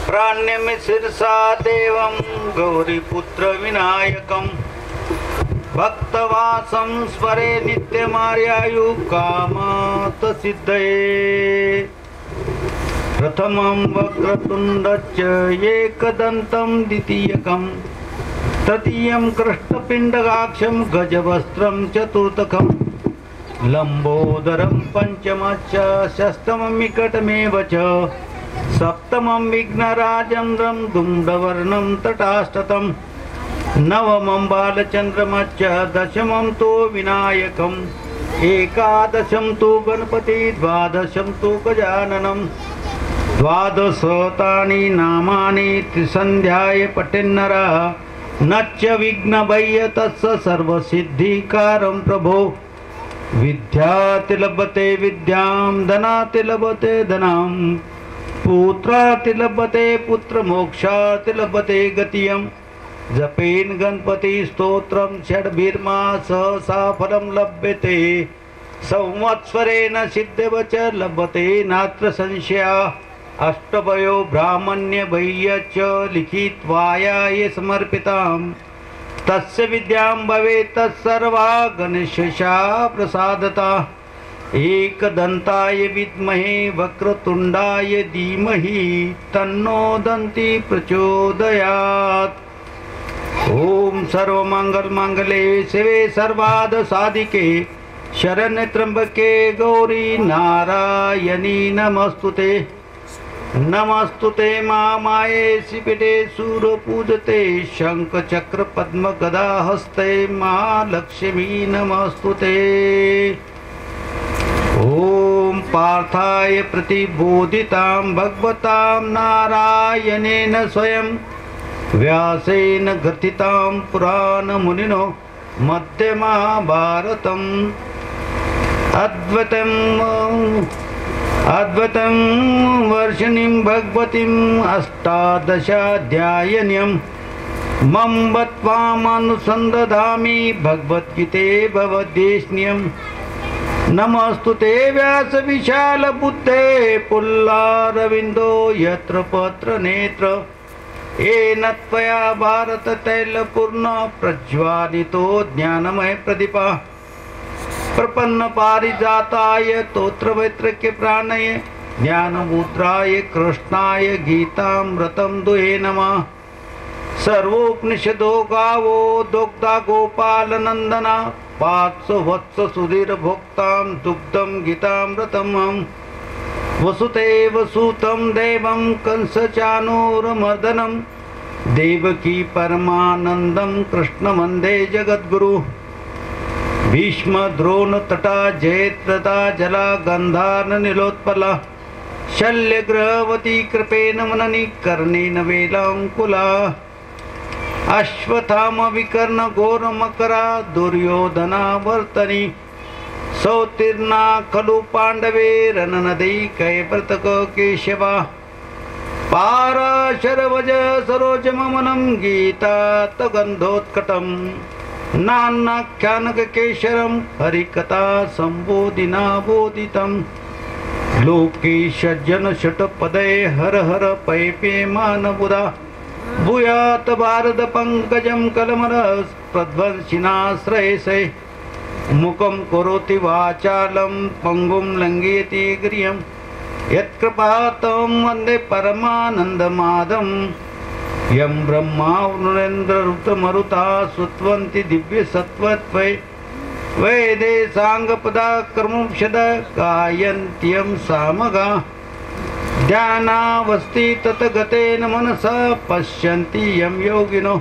प्राण्यमि शिरसा देवं गौरीपुत्र विनायकं भक्तवासं स्मरे नित्यमार्यायु कामात् सिद्धये। प्रथमं वक्रतुण्डश्च एकदन्तं द्वितीयकं तृतीयं कृष्णपिण्डकाक्षं गजवस्त्रं चतुर्थकं लंबोदरं पंचमश्च षष्ठमं निकटमेव च सप्तमं विघ्नराजेन्द्रं धूम्रवर्णं तटाष्टतं नवमं बालचन्द्रमश्च दशमं तु विनायकम् एकादशं तु गणपति द्वादशं तु गजाननं द्वादशतानि नामानि त्रिसन्ध्याय पठेन्नरः नच्च विघ्नभय्य तस्य सर्वसिद्धिकारं प्रभो। विद्याति लभते विद्यां धनाति लभते धनं पुत्राति लभते पुत्रमोक्षाति लभते गतियं जपेन गणपति स्तोत्रं षड्भिर्मासहसा फलं लभ्यते संवत्सरेण सिद्धेव च लभते नात्र संशया। अष्टभयो ब्राह्मण्य भय्य च लिखित्वाय समर्पितां तस्य विद्यां भवेत् तत्सर्वा गणेशा प्रसादता। एकदन्ताय विद्महे वक्रतुण्डाय धीमहि तन्नो दन्ति प्रचोदयात्। ओम सर्वमंगलमांगल्ये शिवे सर्वार्थसाधिके शरण्ये त्र्यंबके गौरी नारायणी नमस्तुते। नमस्तुते महामाये शिवपीठे सूरपूजते शंख चक्र पद्म गदा हस्ते महालक्ष्मी नमस्तुते। ओम पार्थाय प्रतिबोधितां भगवतां नारायणेन स्वयं व्यासेन ग्रथितां पुराणमुनिनो मध्ये महाभारतम् अद्वैतं वर्षिणीं भगवतीम् अष्टादशाध्यायिनीं मम त्वामनुसन्दधामि भगवद्गीते भवद्देशनीयम्। नमस्तुते व्यास विशाल बुद्धे पुल्लारविन्दो यत्र पत्र नेत्र येन त्वया भारत तैलपूर्ण प्रज्वालितो ज्ञानमय प्रदीपा प्रपन्न पारिजाताय तोत्रवैत्रक्य प्राणये ज्ञानमुद्राय कृष्णाय गीतामृतं दुहे नमः। सर्वोपनिषदो गावो दुग्धा गोपालनंदना पात्सो वत्स सुधीर भोक्तां दुग्धं गीतामृतम् वसुदेव सुतं देवं कंसचाणूरमर्दनं देवकी परमानन्दं कृष्णवन्दे जगद्गुरु। भीष्म द्रोण तटा जयत्रता जला गंधार नीलोत्पला शल्यग्रहवती कृपेण मननि कर्णेन वेलांकुला अश्वत्थाम विकर्ण घोर मकरा दुर्योधना वर्तनी सौतीर्णा खलु पांडवे रणनदी कैवर्तक केशवा पाराशरवज सरोजममनं गीतात गंधोत्कटम् नानाख्यानकेशरं हरिकथा संबोधिना बोधितं लोकेश जन षट्पदे हर हर पैपे मानबुधा भूयात भारत पंकजं कलमरस प्रध्वंसिनाश्रयसे मुखं करोति वाचालं पंगुं लंघयति गिरियं यत्कृपातं वन्दे परमानन्दमाधवम्। यं ब्रह्मा वरुणेन्द्ररुद्रमरुता स्तुवन्ति दिव्यसत्त्वत्वै वेदे साङ्गपदाक्रमुपनिषद गायन्त्यं सामगा ध्यानावस्थि ततगतेन मनसा पश्यन्ति यं योगिनो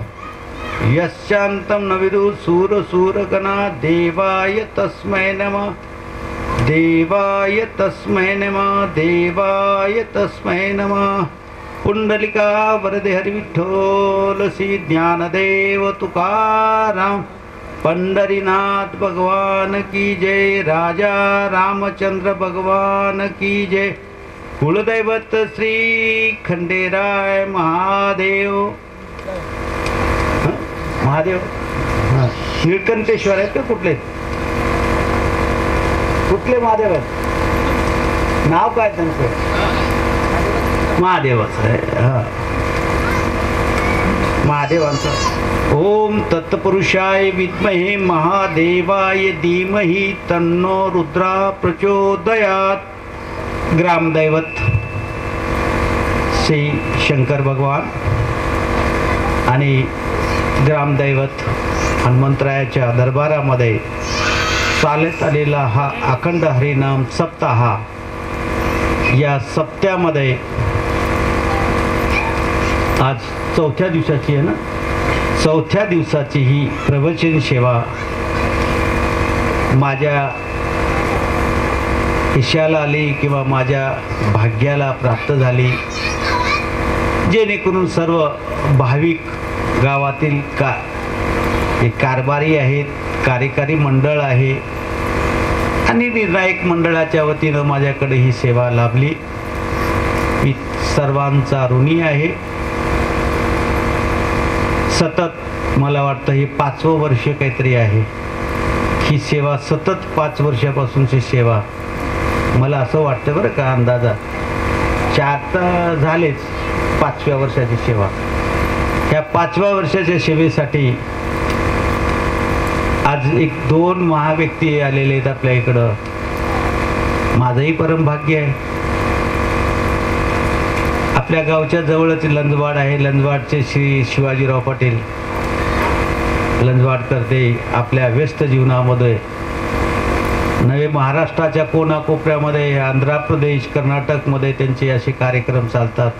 यस्यान्तं न विदुः सूरसूरगणा देवाय तस्मै नमः देवाय तस्मै नमः देवाय तस्मै नमः। पुंडलिका वरदे हरि विठ्ठल श्री ज्ञानदेव तुकाराम पंढरीनाथ भगवान की जय। राजा रामचंद्र भगवान की जय। कुलदैवत श्री खंडेराय महादेव महादेव निळकंठेश्वर आहेत का कुठले कुठले महादेव आहेत नाव काय त्यांचं महादेवाचं आहे. हा, महादेवांचा. ओम तत्पुरुषाय विद्महे महादेवाय धीमहि तन्नो रुद्रा प्रचोदयात. ग्रामदैवत श्री शंकर भगवान आणि ग्रामदैवत हनुमंतरायाच्या दरबारामध्ये चालत आलेला हा अखंड हरिनाम सप्ताह. या सप्त्यामध्ये आज चौथ्या दिवसाची आहे ना, चौथ्या दिवसाची ही प्रवचन सेवा माझ्या खिशाला आली किंवा माझ्या भाग्याला प्राप्त झाली, जेणेकरून सर्व भाविक गावातील कारभारी आहेत, कार्यकारी मंडळ आहे आणि निर्णायक मंडळाच्या वतीनं माझ्याकडे ही सेवा लाभली. मी सर्वांचा ऋणी आहे. सतत मला वाटतं हे 5वं वर्ष काहीतरी आहे ही सेवा, सतत 5 वर्षापासूनची सेवा. मला असं वाटतं बरं का, अंदाजा 4 तर झालेच, 5व्या वर्षाची सेवा. ह्या 5व्या वर्षाच्या सेवेसाठी आज 1-2 महाव्यक्ती आलेले आहेत आपल्या इकडं. माझंही परम भाग्य आहे. आपल्या गावच्या जवळच लंजवाड आहे. लंजवाडचे श्री शिवाजीराव पाटील लंजवाडकर ते आपल्या व्यस्त जीवनामध्ये नवे महाराष्ट्राच्या कोणाकोपऱ्यामध्ये, आंध्र प्रदेश, कर्नाटकमध्ये त्यांचे असे कार्यक्रम चालतात.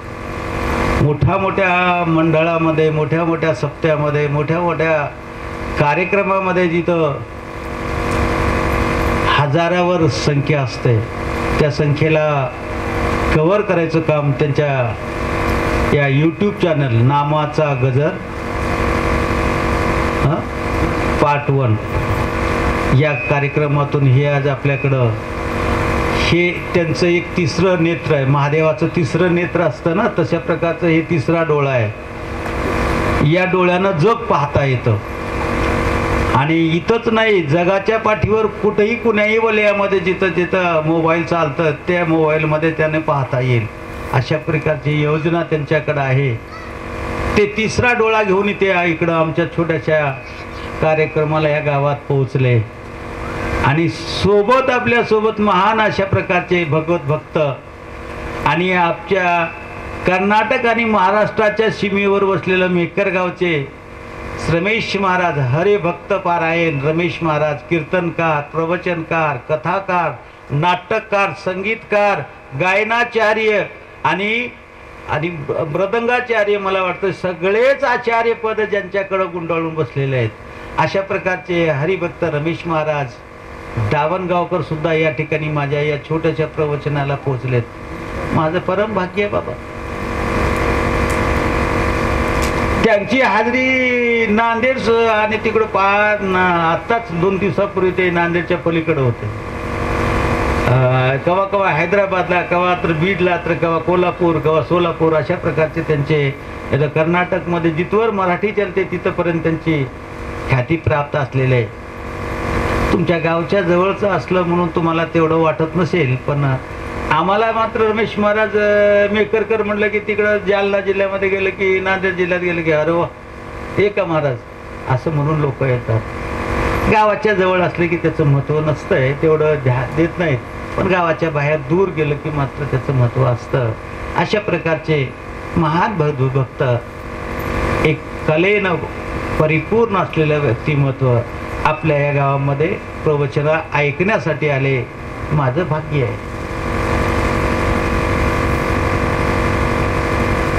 मोठ्या मंडळामध्ये, मोठ्या सप्त्यामध्ये, मोठ्या कार्यक्रमामध्ये जिथं हजारावर संख्या असते, त्या संख्येला कव्हर करायचं काम त्यांच्या या यूट्यूब चॅनल नामाचा गजर पार्ट 1 या कार्यक्रमातून हे आज आपल्याकडं, हे त्यांचं एक 3रं नेत्र आहे. महादेवाचं 3रं नेत्र असतं ना, तशा प्रकारचं हे 3रा डोळा आहे. या डोळ्यानं जग पाहता येतं. आणि इथंच नाही, जगाच्या पाठीवर कुठेही कुण्याही वलयामध्ये जिथं मोबाईल चालतं त्या मोबाईलमध्ये त्याने पाहता येईल. अशा प्रकारची योजना त्यांच्याकडं आहे. ते 3रा डोळा घेऊन इथे इकडं आमच्या छोट्याशा कार्यक्रमाला या गावात पोहोचले आणि सोबत आपल्यासोबत महान अशा प्रकारचे भगवत भक्त आणि आमच्या कर्नाटक आणि महाराष्ट्राच्या सीमेवर बसलेलं मेकर गावचे रमेश महाराज, हरिभक्त पारायण रमेश महाराज, कीर्तनकार, प्रवचनकार, कथाकार, नाटककार, संगीतकार, गायनाचार्य आणि मृदंगाचार्य, मला वाटतं सगळेच आचार्य पद ज्यांच्याकडं गुंडाळून बसलेले आहेत. अशा प्रकारचे हरिभक्त रमेश महाराज दावणगावकर सुद्धा या ठिकाणी माझ्या या छोट्याशा प्रवचनाला पोहोचलेत. माझं परम भाग्य आहे बाबा. त्यांची हाजरी नांदेड आणि तिकडं आत्ताच 2 दिवसापूर्वी ते नांदेडच्या पलीकडे होते. कवा हैदराबादला, कवा तर बीडला, तर कवा कोल्हापूर, कवा सोलापूर, अशा प्रकारचे त्यांचे कर्नाटकमध्ये जिथवर मराठी चालते तिथपर्यंत त्यांची ख्याती प्राप्त असलेले आहे. तुमच्या गावच्या जवळचं असलं म्हणून तुम्हाला तेवढं वाटत नसेल, पण आम्हाला मात्र रमेश महाराज मेकरकर म्हटलं की तिकडं जालना जिल्ह्यामध्ये गेलं की नांदेड जिल्ह्यात गेलं की अरे वा हे का महाराज असं म्हणून लोक येतात. गावाच्या जवळ असले की त्याचं महत्त्व नसतंय, तेवढं ध्यान देत नाहीत, पण गावाच्या बाहेर दूर गेलं की मात्र त्याचं महत्त्व असतं. अशा प्रकारचे महान भक्त, एक कलेनं परिपूर्ण असलेलं व्यक्तिमत्व आपल्या या गावामध्ये प्रवचन ऐकण्यासाठी आले. माझं भाग्य आहे.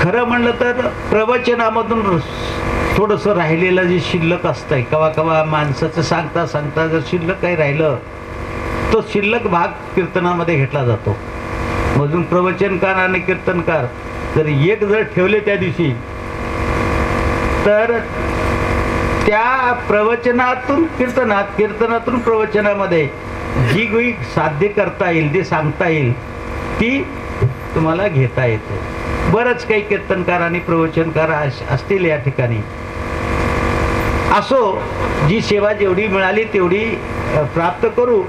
खरं म्हणलं तर प्रवचनामधून थोडंसं राहिलेलं जे शिल्लक असतंय, कवा माणसाचं सांगता जर शिल्लक काही राहिलं तो शिल्लक भाग कीर्तनामध्ये घेतला जातो. मधून प्रवचनकार आणि कीर्तनकार जर ठेवले त्या दिवशी, तर त्या प्रवचनातून कीर्तनातून प्रवचनामध्ये जी गोष्टी साध्य करता येईल, जे सांगता येईल, ती तुम्हाला घेता येते. बरंच काही कीर्तनकार आणि प्रवचनकार असतील या ठिकाणी. असो, जी सेवा जेवढी मिळाली तेवढी प्राप्त करू.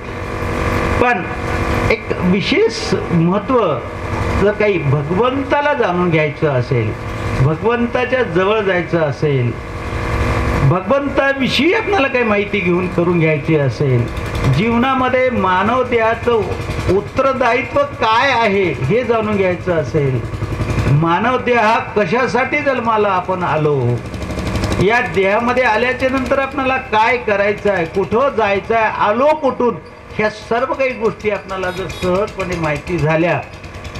पण एक विशेष महत्त्व जर काही भगवंताला जाणून घ्यायचं असेल, भगवंताच्या जवळ जायचं असेल, भगवंताविषयी आपल्याला काही माहिती घेऊन करून घ्यायची असेल, जीवनामध्ये मानव देहाचं उत्तरदायित्व काय आहे हे जाणून घ्यायचं असेल, मानव देह हा कशासाठी जन्माला आपण आलो, या देहामध्ये आल्याच्या नंतर आपल्याला काय करायचं आहे, कुठं जायचं आहे, आलो कुठून, ह्या सर्व काही गोष्टी आपल्याला जर सहजपणे माहिती झाल्या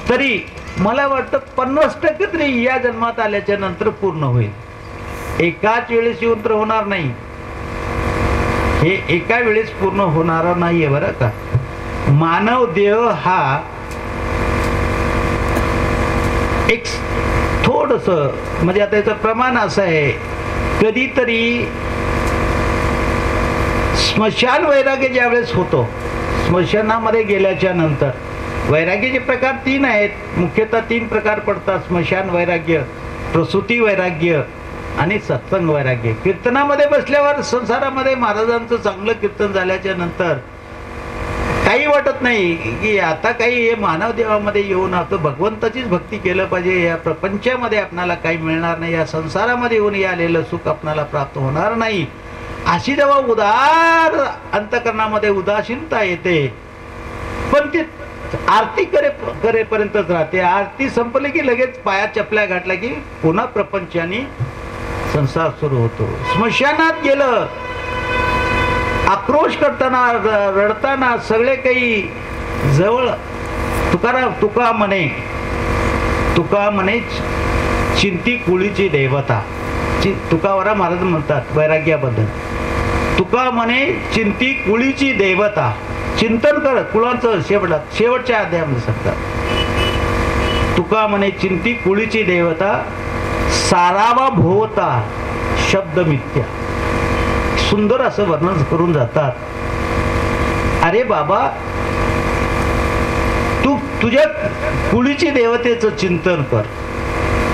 तरी मला वाटतं 50% तरी या जन्मात आल्याच्या नंतर पूर्ण होईल. एकाच वेळेस येऊन तर होणार नाही, हे एका वेळेस पूर्ण होणार नाहीये बरं का. मानव देह हा एक थोडस म्हणजे आता याचं प्रमाण असं आहे, कधीतरी स्मशान वैराग्य ज्यावेळेस होतो, स्मशानामध्ये गेल्याच्या नंतर वैराग्याचे प्रकार 3 आहेत, मुख्यतः 3 प्रकार पडतात: स्मशान वैराग्य, प्रसूती वैराग्य आणि सत्संग वैराग्य. कीर्तनामध्ये बसल्यावर संसारामध्ये महाराजांचं चांगलं कीर्तन झाल्याच्या नंतर काही वाटत नाही की आता काही हे मानव देवामध्ये येऊन आपण भगवंताचीच भक्ती केलं पाहिजे, या प्रपंचामध्ये आपणाला काही मिळणार नाही, या संसारामध्ये येऊन आलेलं सुख आपणाला प्राप्त होणार नाही, अशी जेव्हा उदार अंतकरणामध्ये उदासीनता येते. पण ती आरती करेपर्यंतच राहते. आरती संपली की लगेच पायात चपल्या घातल्या की पुन्हा प्रपंचाने संसार सुरू होतो. स्मशानात गेलं, आक्रोश करताना, रडताना सगळे काही जवळ तुका म्हणे चिंती कुळीची देवता. तुकावरा महाराज म्हणतात वैराग्याबद्दल, तुका म्हणे चिंती कुळीची देवता. चिंतन कर कुळाचं शेवटच्या अध्यायामध्ये सांगतात. तुका म्हणे चिंती कुळीची देवता, सारावा भोवता शब्द मिथ्या. सुंदर असं वर्णन करून जातात. अरे बाबा, तू तुझ्या कुळीची देवतेचं चिंतन कर.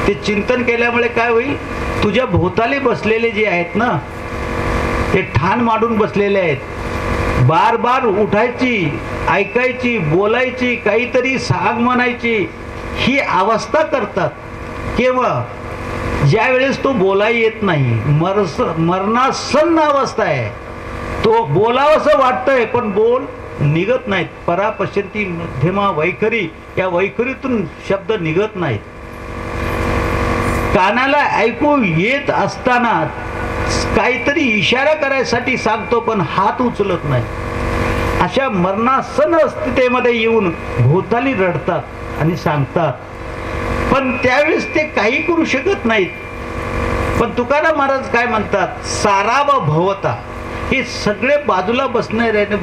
ते चिंतन केल्यामुळे काय होईल, तुझ्या भोवताली बसलेले जे आहेत ना, ते ठाण मांडून बसलेले आहेत, बार बार उठायची, ऐकायची, बोलायची, काहीतरी सांग म्हणायची, ही अवस्था करतात. केव्हा? ज्या वेळेस तो बोला येत नाही, मरणासन्न अवस्था आहे, तो बोलावंसं वाटतंय पण बोल निघत नाहीत. परापश्यंती मध्यमा वैखरी, या वैखरीतून शब्द निघत नाहीत. कानाला ऐकू येत असताना काहीतरी इशारा करायसाठी सांगतो पण हात उचलत नाही. अशा मरणासन्न स्थितीमध्ये येऊन भोवताली रडतात आणि सांगतात, पण त्यावेळेस ते काही करू शकत नाहीत. पण तुकाराम महाराज काय म्हणतात, साराव भवता. हे सगळे बाजूला बसणाऱ्याने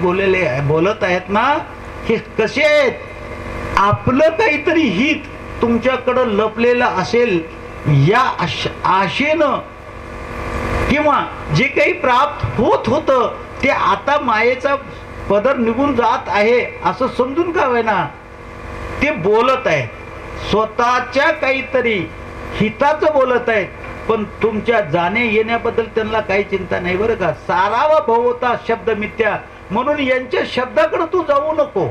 बोलत आहेत ना, हे कसे आहेत, आपलं काहीतरी हित तुमच्याकडं लपलेलं असेल या आशेनं, किंवा जे काही प्राप्त होतं ते आता मायेचा पदर निघून जात आहे असं समजून का होईना ते बोलत आहेत. स्वतःच्या काहीतरी हिताचं बोलत आहेत, पण तुमच्या जाणे येण्याबद्दल त्यांना काही चिंता नाही बरं का. सारावा भवता शब्द मिथ्या. म्हणून यांच्या शब्दाकडे तू जाऊ नको.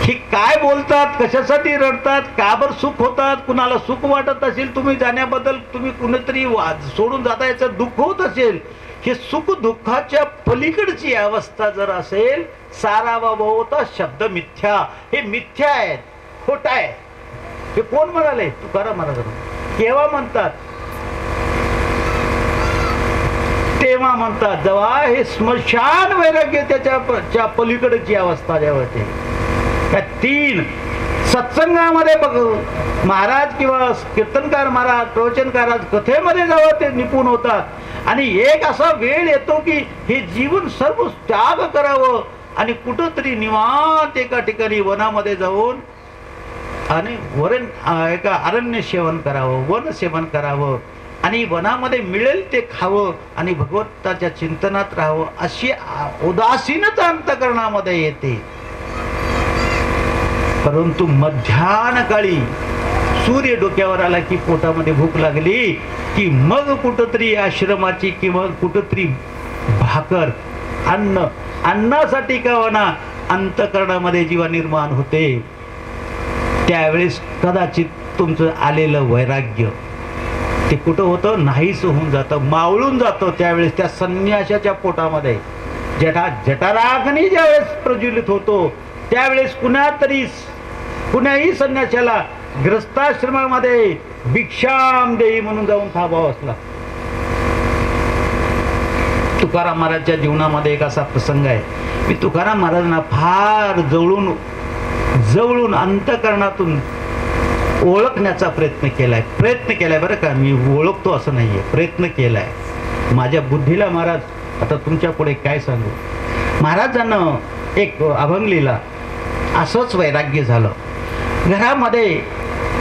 हे काय बोलतात, कशासाठी रडतात, का बरं सुख होतात, कुणाला सुख वाटत असेल तुम्ही जाण्याबद्दल, तुम्ही कुणीतरी सोडून जाता याचं दुःख होत असेल, हे सुख दुःखाच्या पलीकडची अवस्था जर असेल, सारावा भवता शब्द मिथ्या. हे मिथ्या आहेत, खोट आहे. हे कोण म्हणाले? तुकाराम महाराज. केव्हा म्हणतात? तेव्हा म्हणतात जेव्हा हे स्मशान वैराग्य त्याच्या पलीकडची अवस्था जेव्हा ते. त्या 3 सत्संगामध्ये बघ महाराज किंवा कीर्तनकार महाराज, प्रवचनकार कथेमध्ये जेव्हा ते निपुण होतात, आणि एक असा वेळ येतो की हे जीवन सर्व त्याग करावं आणि कुठंतरी निवांत एका ठिकाणी वनामध्ये जाऊन आणि एका अरण्य सेवन करावं, वन सेवन करावं आणि वनामध्ये मिळेल ते खावं आणि भगवंताच्या चिंतनात राहावं, अशी उदासीनता अंतकरणामध्ये येते. परंतु मध्यान काळी सूर्य डोक्यावर आला की पोटामध्ये भूक लागली की मग कुठंतरी आश्रमाची किंवा कुठंतरी भाकर, अन्नासाठी का होईना अंतकरणामध्ये जीवा निर्माण होते. त्यावेळेस कदाचित तुमचं आलेलं वैराग्य ते कुठं होतं, नाहीच होऊन जातं, मावळून जातं. त्यावेळेस त्या संन्याशाच्या पोटामध्ये जठराग्नी ज्यावेळेस प्रज्वलित होतो त्यावेळेस कुण्याही संन्याशाला ग्रस्ताश्रमामध्ये भिक्षाम देई म्हणून जाऊन थांबावं असला. तुकाराम महाराजच्या जीवनामध्ये एक असा प्रसंग आहे. मी तुकाराम महाराजांना फार जवळून अंतःकरणातून ओळखण्याचा प्रयत्न केलाय बरं का. मी ओळखतो असं नाहीये, प्रयत्न केलाय. माझ्या बुद्धीला महाराज, आता तुमच्या पुढे काय सांगू, महाराजांना एक अभंग लिहिला. असंच वैराग्य झालं. घरामध्ये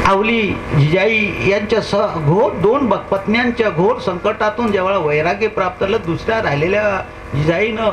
आवली जिजाई यांच्या घोर 2 पत्न्यांच्या घोर संकटातून जेव्हा वैराग्य प्राप्त झालं, दुसऱ्या राहिलेल्या जिजाईनं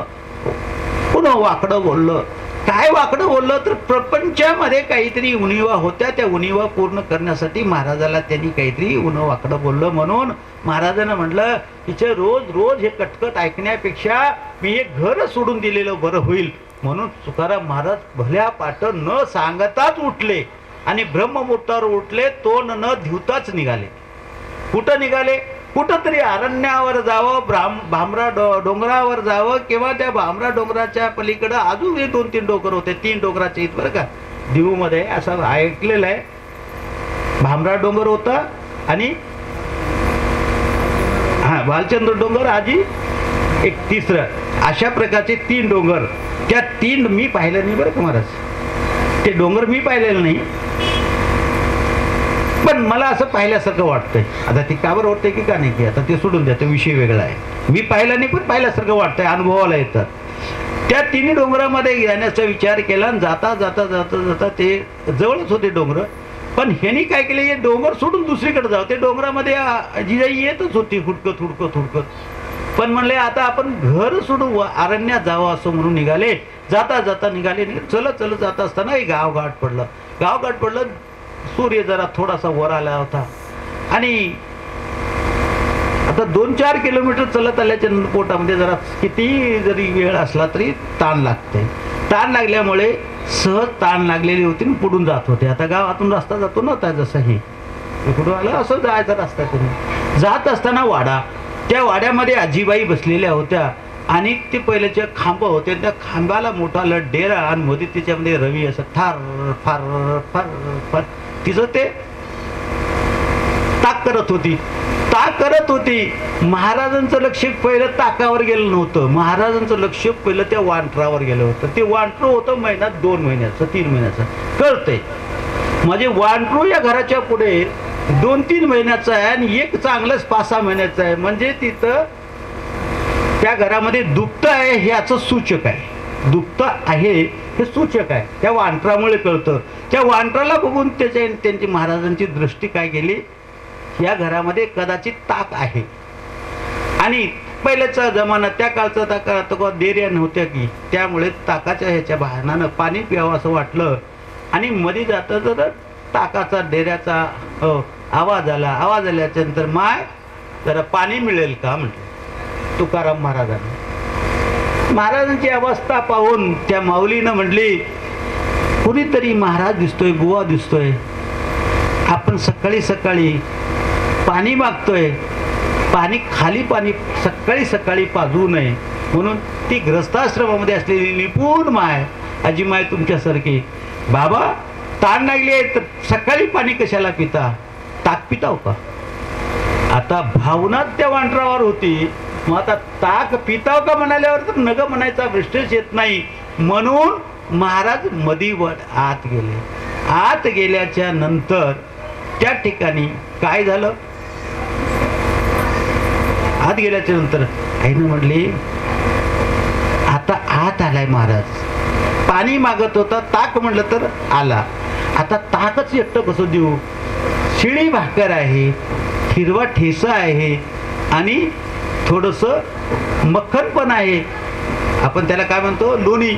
पुन्हा वाकडं बोललं. काय वाकडं बोललं तर प्रपंचामध्ये काहीतरी उणिवा होत्या, त्या उणिवा पूर्ण करण्यासाठी महाराजाला त्यांनी काहीतरी वाकडं बोललं. म्हणून महाराजांना म्हटलं, तिचे रोज हे कटकट ऐकण्यापेक्षा मी हे घर सोडून दिलेलं बरं होईल. म्हणून तुकाराम महाराज भल्या पाट न सांगताच उठले आणि ब्रह्ममुहूर्तावर उठले. तोंड न धुताच निघाले. कुठं निघाले? कुठंतरी अरण्यावर जावं, भामरा डोंगरावर जावं, किंवा त्या भामरा डोंगराच्या पलीकडं अजून 2-3 डोंगर होते. 3 डोंगराचे इथं बरं का, दिवमध्ये असं ऐकलेलं आहे. भामरा डोंगर होता आणि भालचंद्र डोंगर, आजी एक तिसरं, अशा प्रकारचे 3 डोंगर. त्या 3 मी पाहिलं नाही बरं का महाराज, ते डोंगर मी पाहिलेलं नाही, पण मला असं पाहिल्यासारखं वाटतंय. आता ती का बरं वाटतंय की का नाही की आता ते सोडून द्या, तो विषय वेगळा आहे. मी पाहिलं नाही पण पाहिल्यासारखं वाटतंय, अनुभवाला येतात. त्या 3 डोंगरामध्ये जाण्याचा विचार केला आणि जाता जाता जाता जाता ते जवळच होते डोंगर. पण ह्यांनी काय केलं, हे डोंगर सोडून दुसरीकडे जावं. ते डोंगरामध्ये जिजाई येतच होती हुडकत. पण म्हणले आता आपण घर सोडून अरण्यात जावं असं म्हणून निघाले. जाता जाता निघाले. चलत जात असताना एक गावघाट पडलं. सूर्य जरा थोडासा वर आला होता आणि आता 2-4 किलोमीटर चलत आल्याच्या पोटामध्ये जरा किती जरी वेळ असला तरी ताण लागते. ताण लागल्यामुळे सहज ताण लागलेली होती आणि पुढून जात होते. आता गावातून रस्ता जातो ना, आता जसंही इकडून आलं असं जायचा रस्ता करून जात असताना वाडा, त्या वाड्यामध्ये आजीबाई बसलेल्या होत्या आणि ते पहिल्याचे खांब होते. त्या खांबाला मोठा डेरा आणि मध्ये त्याच्यामध्ये रवी असं ठार फार फार फार तिचं ते ताक करत होती. महाराजांचं लक्ष पहिलं ताकावर गेलं नव्हतं, महाराजांचं लक्ष पहिलं त्या वांटरावर गेलं होतं. ते वांटरू होतं 2 महिन्याचं 3 महिन्याचं, कळतंय म्हणजे वांटरू या घराच्या पुढे 2-3 महिन्याचं आहे आणि एक चांगलंच 5-6 महिन्याचं आहे. म्हणजे तिथं त्या घरामध्ये दुप्त आहे ह्याचं सूचक आहे. दुप्त आहे हे सूचक आहे, त्या वांटरामुळे कळतं. त्या वांटराला बघून त्यांची महाराजांची दृष्टी काय गेली, या घरामध्ये कदाचित ताक आहे. आणि पहिल्याचा जमाना, त्या काळचा डेऱ्या नव्हत्या की, त्यामुळे ताकाच्या ह्याच्या बहाणानं पाणी प्यावं असं वाटलं. आणि मध्ये जाता जर ताकाचा डेऱ्याचा आवाज आल्याच्या नंतर माय जरा पाणी मिळेल का म्हटलं तुकाराम महाराजांची अवस्था पाहून त्या माऊलीनं म्हटली, कुणीतरी महाराज दिसतोय, बुवा दिसतोय, आपण सकाळी पाणी मागतोय, पाणी सकाळी पाजू नये म्हणून ती ग्रस्ताश्रमामध्ये असलेली निपुण माय, आजीमाय तुमच्यासारखी, बाबा ताण लागली आहे तर सकाळी पाणी कशाला पिता, ताक पिताव का. आता भावना त्या वांटरावर होती. मग आता ताक पिताव का म्हणाल्यावर तर नग म्हणायचा प्रश्नच येत नाही. म्हणून महाराज मधीवर आत गेल्याच्या नंतर त्या ठिकाणी काय झालं, आत गेल्याच्या नंतर आईनं म्हटली, आता आत आलाय महाराज, पाणी मागत होता, ताक म्हटलं तर आला, आता ताकच एकटं कसं देऊ, शिळी भाकर आहे, हिरवा ठेसा आहे आणि थोडंसं मक्खन पण आहे, आपण त्याला काय म्हणतो लोणी.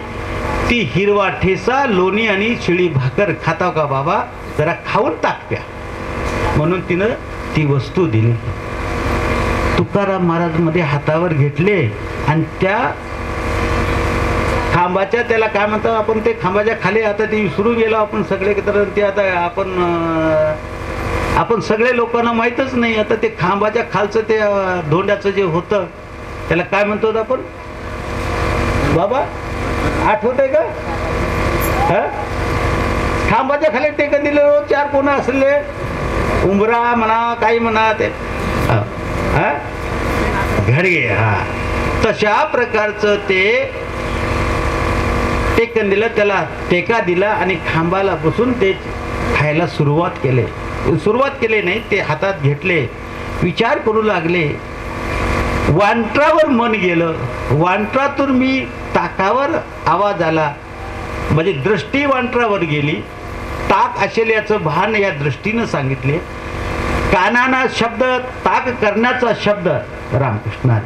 ती हिरवा ठेसा, लोणी आणि शिळी भाकर खाताव का बाबा, जरा खाऊन ताक प्या. म्हणून तिनं ती वस्तू दिली. तुकाराम महाराज मध्ये हातावर घेतले आणि त्या खांबाच्या त्याला काय म्हणतो आपण, ते खांबाच्या खाली आता ते विसरून गेलो आपण सगळे, तर ते आता आपण सगळे लोकांना माहीतच नाही. आता ते खांबाच्या खालचं ते धोंड्याचं जे होतं त्याला काय म्हणतो आपण बाबा, आठवतंय का? खांबाच्या खाली टेकन दिलं, 4 कोणं असले, उंबरा म्हणा काही म्हणा, ते घडगे, तशा प्रकारचं ते टेकन दिलं, त्याला टेका दिला आणि खांबाला बसून ते खायला सुरुवात केली नाही, ते हातात घेतले, विचार करू लागले. वांट्रावर मन गेलं, वांट्रातून मी ताकावर आवाज आला, म्हणजे दृष्टी वांट्रावर गेली, ताक असेल याचं भान या दृष्टीनं सांगितले. कानाना शब्द, ताक करण्याचा शब्द रामकृष्ण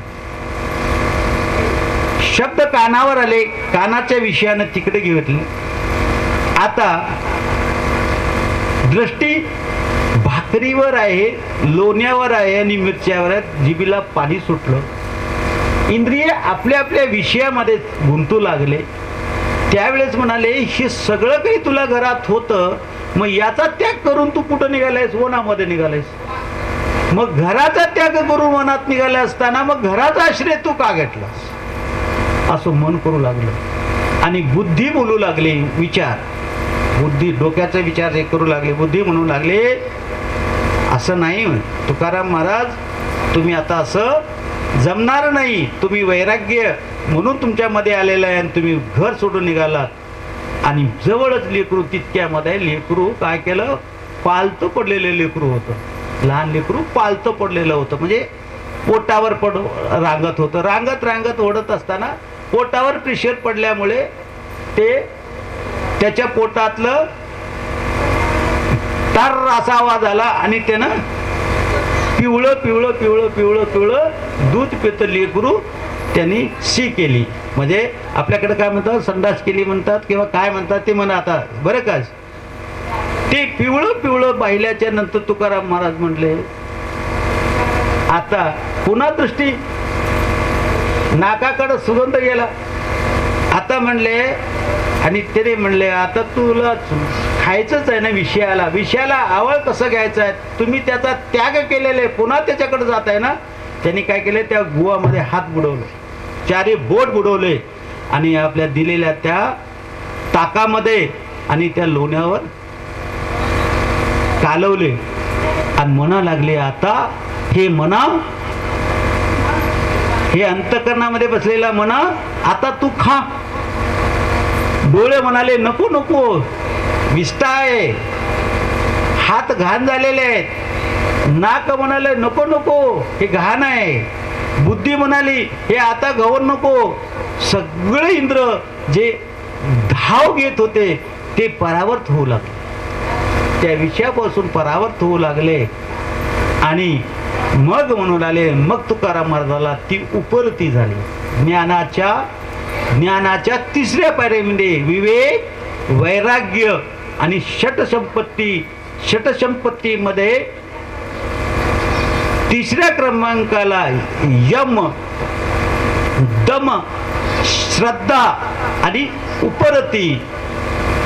शब्द कानावर आले, कानाच्या विषयानं तिकडे घेतले. आता दृष्टी भाकरीवर आहे, लोण्यावर आहे आणि मिरच्यावर आहे, जिभेला पाणी सुटलं. इंद्रिय आपल्या आपल्या विषयामध्ये गुंतू लागले. त्यावेळेस म्हणाले, हे सगळं काही तुला घरात होतं, मग याचा त्याग करून तू कुठं निघालायस? वनामध्ये निघालायस. मग घराचा त्याग करून वनात निघाला असताना मग घराचा आश्रय तू का घेतलास? असं मन करू लागलं आणि बुद्धी बोलू लागली. विचार, बुद्धी, डोक्याचा विचार हे करू लागले. बुद्धी म्हणू लागले, असं नाही तुकाराम महाराज, तुम्ही आता असं जमणार नाही. तुम्ही वैराग्य म्हणून तुमच्यामध्ये आलेलं आहे आणि तुम्ही घर सोडून निघालात. आणि जवळच लेकरू, तितक्यामध्ये लेकरू काय केलं, पालतं पडलेलं लेकरू होतं. लहान लेकरू पालतं पडलेलं होतं, म्हणजे पोटावर रांगत होतं. रांगत ओढत असताना पोटावर प्रेशर पडल्यामुळे ते त्याच्या पोटातलं तार असा आवाज आला आणि त्यानं पिवळं पिवळं पिवळं पिवळं पिवळं दूध पितं लेकरू त्यांनी शी केली. म्हणजे आपल्याकडे काय म्हणतात, संडास केली म्हणतात किंवा काय म्हणतात ते म्हणा. आता बरं का, ते पिवळं पिवळं पाहिल्याच्या नंतर तुकाराम महाराज म्हणले, आता पुन्हा दृष्टी नाकाकडे सुगंध गेला. आता म्हणले, आणि त्याने म्हणले, आता तुला खायचंच आहे ना विषयाला आवळ कसं घ्यायचं आहे? तुम्ही त्याचा त्याग केलेला आहे, पुन्हा त्याच्याकडे जात आहे ना. त्यांनी काय केले, त्या गुवामध्ये हात बुडवले, 4 बोट बुडवले आणि आपल्या दिलेल्या त्या ताकामध्ये आणि त्या लोण्यावर कालवले आणि म्हणा लागले, आता हे मना, हे अंतकरणामध्ये बसलेला मना, आता तू खा. डोळे म्हणाले, नको नको, विष्ठा आहे, हात घाण झालेले आहेत. नाक म्हणाले, नको नको, हे घाण आहे. बुद्धी म्हणाली, हे आता गवळ नको. सगळे इंद्र जे धाव घेत होते ते परावर्त होऊ लागले, त्या विषयापासून परावर्त होऊ लागले. आणि मग म्हणून आले, मग तुकाराम महाराजाला ती उपरती झाली. ज्ञानाच्या 3ऱ्या पायरीमध्ये विवेक, वैराग्य आणि षटसंपत्तीमध्ये 3ऱ्या क्रमांकाला यम, दम, श्रद्धा आणि उपरती,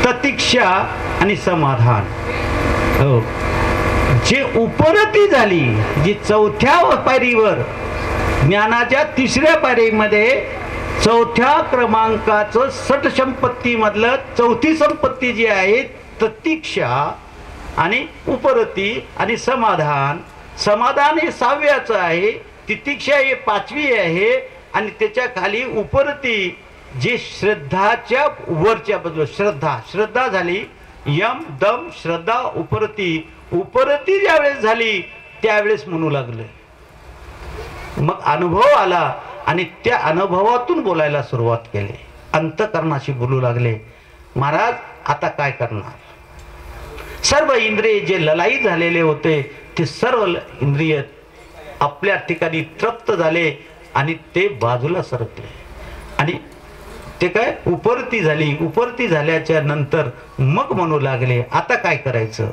प्रतीक्षा आणि समाधान. हो, जे उपरती झाली, जी 4थ्या पायरीवर, ज्ञानाच्या 3ऱ्या पायरीमध्ये 4थ्या क्रमांकाचं षटसंपत्ती मधलं 4थी संपत्ती जी आहे, प्रतीक्षा आणि उपरती आणि समाधान. समाधान हे 6व्याचं आहे, तितिक्षा हे 5वी आहे आणि त्याच्या खाली उपरती जे श्रद्धाच्या वरच्या बाजूला श्रद्धा झाली. यम, दम, श्रद्धा, उपरती ज्यावेळेस झाली त्यावेळेस म्हणू लागले. मग अनुभव आला आणि त्या अनुभवातून बोलायला सुरुवात केली. अंतकरणाशी बोलू लागले, महाराज आता काय करणार? सर्व इंद्रिय जे ललायित झालेले होते ते सर्व इंद्रिय आपल्या ठिकाणी तृप्त झाले आणि ते बाजूला सरकले आणि ते काय उपरती झाली. उपरती झाल्याच्या नंतर मग म्हणू लागले, आता काय करायचं,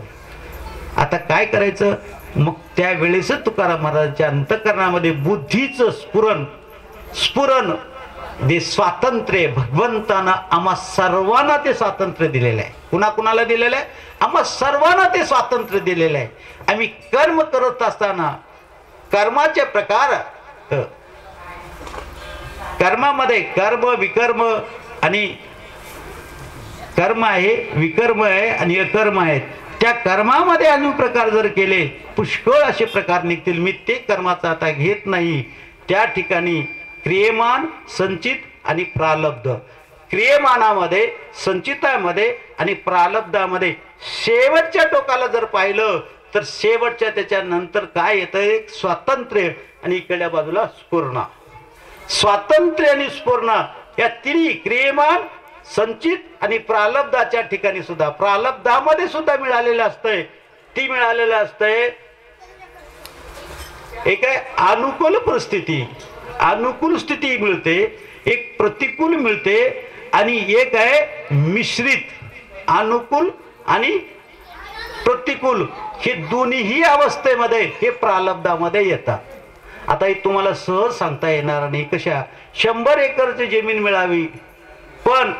आता काय करायचं? मग त्यावेळेस तुकाराम महाराजांच्या अंतकरणामध्ये बुद्धीचं स्फुरण ते स्वातंत्र्य भगवंतानं आम्हा सर्वांना ते स्वातंत्र्य दिलेलं आहे. कुणाकुणाला दिलेलं आहे? आम्हा सर्वांना ते स्वातंत्र्य दिलेलं आहे. आम्ही कर्म करत असताना कर्माचे प्रकार, कर्मामध्ये कर्म विकर्म आणि कर्म आहे, विकर्म आहे आणि अकर्म आहेत. त्या कर्मामध्ये अनेक प्रकार जर केले पुष्कळ असे प्रकार निघतील. मी ते कर्माचा आता घेत नाही. त्या ठिकाणी क्रियमान, संचित आणि प्रालब्ध. क्रियमानामध्ये, संचितामध्ये आणि प्रालब्धामध्ये शेवटच्या टोकाला जर पाहिलं तर शेवटच्या त्याच्यानंतर काय येतं? एक स्वातंत्र्य आणि इकडल्या बाजूला स्फुरणा. स्वातंत्र्य आणि स्फुरणा या तिन्ही क्रियमान, संचित आणि प्रालब्धाच्या ठिकाणी सुद्धा, प्रालब्धामध्ये सुद्धा मिळालेलं असतंय. ती मिळालेलं असतंय एक आहे अनुकूल परिस्थिती, अनुकूल स्थिती मिळते, एक प्रतिकूल मिळते आणि एक आहे मिश्रित. अनुकूल आणि प्रतिकूल हे दोन्ही अवस्थेमध्ये हे प्रालब्धामध्ये येतात. आता हे तुम्हाला सहज सांगता येणार नाही. कशा 100 एकरची जमीन मिळावी, पण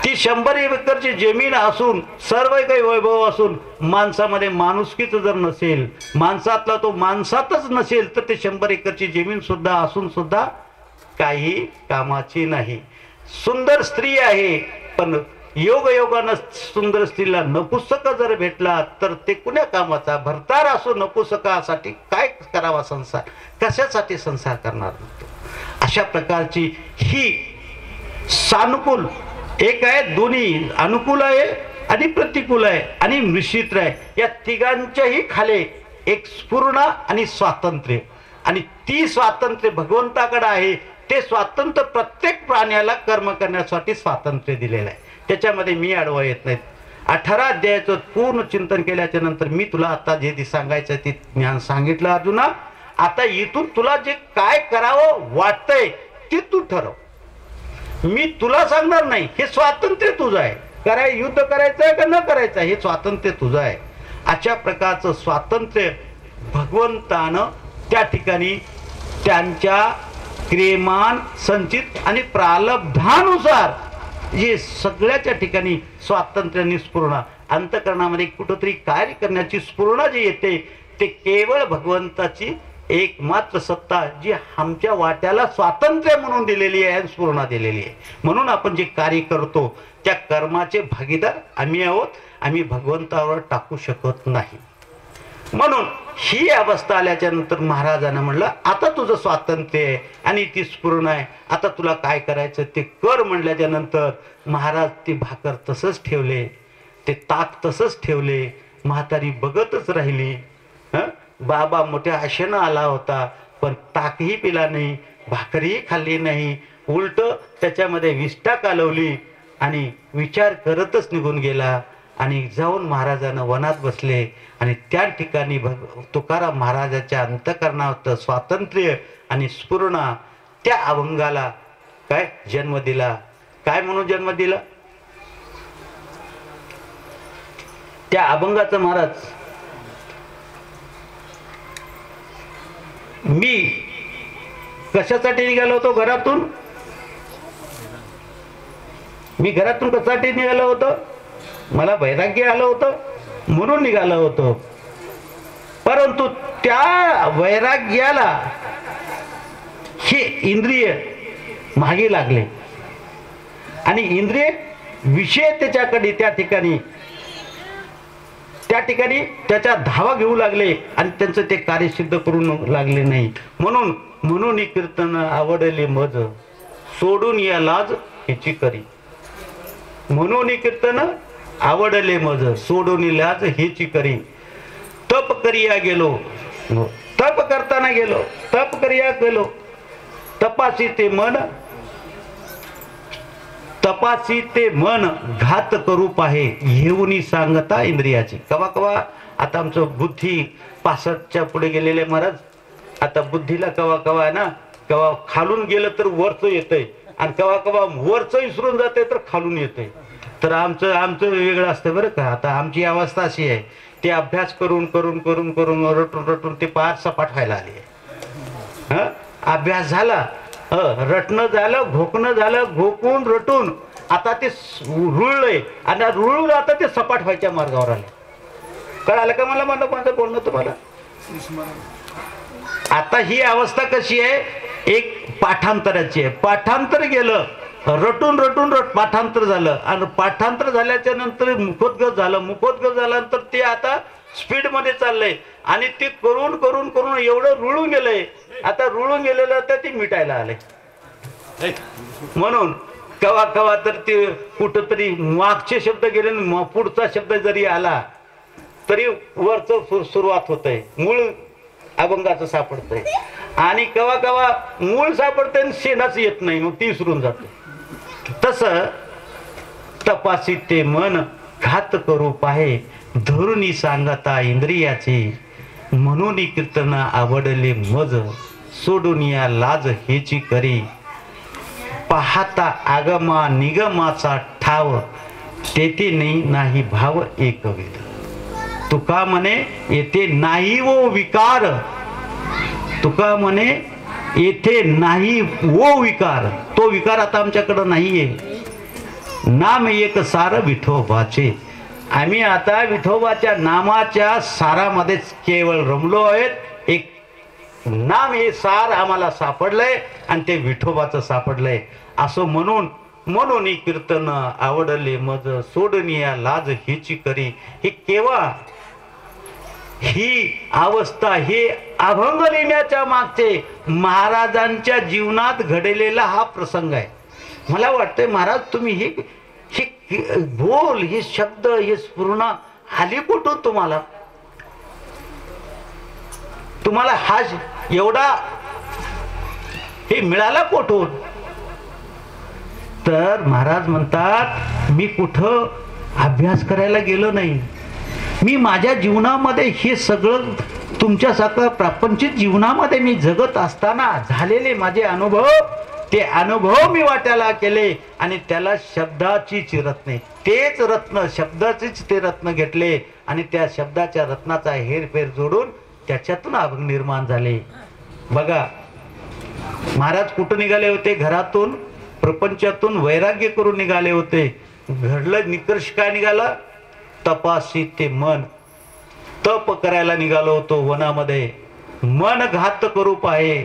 ती 100 एकरची जमीन असून सर्व काही वैभव असून माणसामध्ये माणुसकीच जर नसेल, माणसातला तो माणसातच नसेल तर ते 100 एकरची जमीन सुद्धा असून सुद्धा काही कामाची नाही. सुंदर स्त्री आहे पण योगानं सुंदर स्त्रीला नपुसक जर भेटला तर ते कुण्या कामाचा? भरतार असो नपुसकासाठी काय करावा संसार? कशासाठी संसार करणार? अशा प्रकारची ही सानुकूल एक आहे, दोन्ही अनुकूल आहे आणि प्रतिकूल आहे आणि मिश्रित आहे. या तिघांच्याही खाली एक स्फुरण आणि स्वातंत्र्य, आणि ती स्वातंत्र्य भगवंताकडे आहे. ते स्वातंत्र्य प्रत्येक प्राण्याला कर्म करण्यासाठी स्वातंत्र्य दिलेलं आहे. त्याच्यामध्ये मी अडवा येत नाहीत. 18 अध्यायाचं पूर्ण चिंतन केल्याच्या नंतर मी तुला आता जे सांगायचं ते ज्ञान सांगितलं अर्जुना. आता इथून तुला जे काय करावं वाटतंय ते तू ठरव. मी तुला सांगणार नाही. हे स्वातंत्र्य तुझं आहे. युद्ध करायचं आहे का न करायचं आहे हे स्वातंत्र्य तुझं आहे. अशा प्रकारचं स्वातंत्र्य भगवंतानं त्या ठिकाणी त्यांच्या क्रियमान, संचित आणि प्रालब्धानुसार जे सगळ्याच्या ठिकाणी स्वातंत्र्य निस्फुरणा अंतःकरणामध्ये कुठंतरी कार्य करण्याची स्फुरणा जी येते ते केवळ भगवंताची एकमात्र सत्ता जी आमच्या वाट्याला स्वातंत्र्य म्हणून दिलेली आहे, स्फुरणा दिलेली आहे. म्हणून आपण जे कार्य करतो त्या कर्माचे भागीदार आम्ही आहोत. आम्ही भगवंतावर टाकू शकत नाही. म्हणून ही अवस्था आल्याच्या नंतर महाराजांना म्हणलं आता तुझं स्वातंत्र्य आहे आणि ती स्फुरण आहे, आता तुला काय करायचं ते कर. म्हणल्याच्या नंतर महाराज ती भाकर तसंच ठेवले, ते ताक तसंच ठेवले. म्हातारी बघतच राहिली. बाबा मोठ्या आशेनं आला होता पण ताकही पिला नाही, भाकरही खाल्ली नाही, उलट त्याच्यामध्ये विष्ठा कालवली आणि विचार करतच निघून गेला. आणि जाऊन महाराजांना वनात बसले आणि त्या ठिकाणी तुकाराम महाराजाच्या अंतःकरणात स्वातंत्र्य आणि स्फुरणा त्या अभंगाला काय जन्म दिला. काय म्हणून जन्म दिला? त्या अभंगाचं महाराज मी कशासाठी निघालो होतो घरातून? मी घरातून कशासाठी निघालो होतो? मला वैराग्य आलं होतं म्हणून निघालं होतं. परंतु त्या वैराग्याला हे इंद्रिय मागे लागले आणि इंद्रिय विषय त्याच्याकडे त्या ठिकाणी त्याच्या धावा घेऊ लागले आणि त्यांचं ते कार्य सिद्ध करून लागले नाही. म्हणून ही कीर्तन आवडले मज सोडून या लाज ह्याची करी. म्हणून ही कीर्तन आवडले मज सोडून लाज हेची करी. तप करिया गेलो, तप करताना गेलो, तप करिया गेलो. तपासी ते मन घात करू पाहे येऊनी सांगता इंद्रियाची. कवा कवा आता आमचं बुद्धी 65च्या पुढे गेलेले महाराज. आता बुद्धीला कवा कवा ना कवा खालून गेलं तर वरचं येतंय आणि कवा कवा वरचं विसरून जाते तर खालून येतंय. तर आमचं वेगळं असतं बरं का. आता आमची अवस्था अशी आहे ते अभ्यास करून करून करून करून रटून रटून ते पार सपाट व्हायला आले. अभ्यास झाला रटणं झालं, घोकणं झालं, घोकून रटून आता ते रुळलंय आणि रुळून आता ते सपाट व्हायच्या मार्गावर आले. कळालं का मला माझं बोलणं तुम्हाला? आता ही अवस्था कशी आहे? एक पाठांतराची आहे. पाठांतर गेलं, रटून रटून पाठांतर झालं आणि पाठांतर झाल्याच्या नंतर मुखोद्गत झालं. मुखोद्गत झाल्यानंतर ते आता स्पीड मध्ये चाललंय आणि ते करून करून करून एवढं रुळून गेलंय. आता रुळून गेलेलं तर ते मिटायला आले. म्हणून कवा कवा तर ते कुठंतरी मागचे शब्द गेले, पुढचा शब्द जरी आला तरी वरच सुरुवात होतंय, मूळ अभंगाचं सापडतंय. आणि कवा कवा मूळ सापडतंय आणि शेणाच येत नाही, मग ती विसरून जाते. तसं तपासी ते मन घात करू पाहे, धरुणी सांगता इंद्रियाचे, म्हणून कीर्तन आवडले मज, सोडून या लाज हेची करी, पाहता आगमा निगमाचा ठाव, तेथे नाही भाव एकविध. तुका म्हणे येथे नाही वो विकार, तुका म्हणे येथे नाही वो विकार, तो विकार आता आमच्याकडे नाहीये. नाम एक सार विठोबाचे, आम्ही आता विठोबाच्या नामाच्या सारामध्येच केवळ रमलो आहेत. एक नाम हे सार आम्हाला सापडलंय आणि ते विठोबाचं सापडलंय. असं म्हणून कीर्तन आवडले मज, सोडून या लाज हिची करी. हे केव्हा ही अवस्था, हे अभंग लिहिण्याच्या मागचे महाराजांच्या जीवनात घडलेला हा प्रसंग आहे. मला वाटतंय महाराज तुम्ही हे बोल, हे शब्द, हे स्फुरण आली कुठून तुम्हाला हा एवढा हे मिळाला कुठून? तर महाराज म्हणतात मी कुठं अभ्यास करायला गेलो नाही. मी माझ्या जीवनामध्ये हे सगळं तुमच्यासारखं प्रापंचिक जीवनामध्ये मी जगत असताना झालेले माझे अनुभव, ते अनुभव मी वाट्याला केले आणि त्याला शब्दाचीच रत्ने, तेच रत्न शब्दाचीच ते रत्न घेतले आणि त्या शब्दाच्या रत्नाचा हेरफेर जोडून त्याच्यातून अभंग निर्माण झाले. बघा महाराज कुठं निघाले होते? घरातून, प्रपंचातून वैराग्य करून निघाले होते. घडलं निकर्ष काय निघाला? तपासी ते मन, तप करायला निघालो होतो वनामध्ये. मन घात करू पाहे,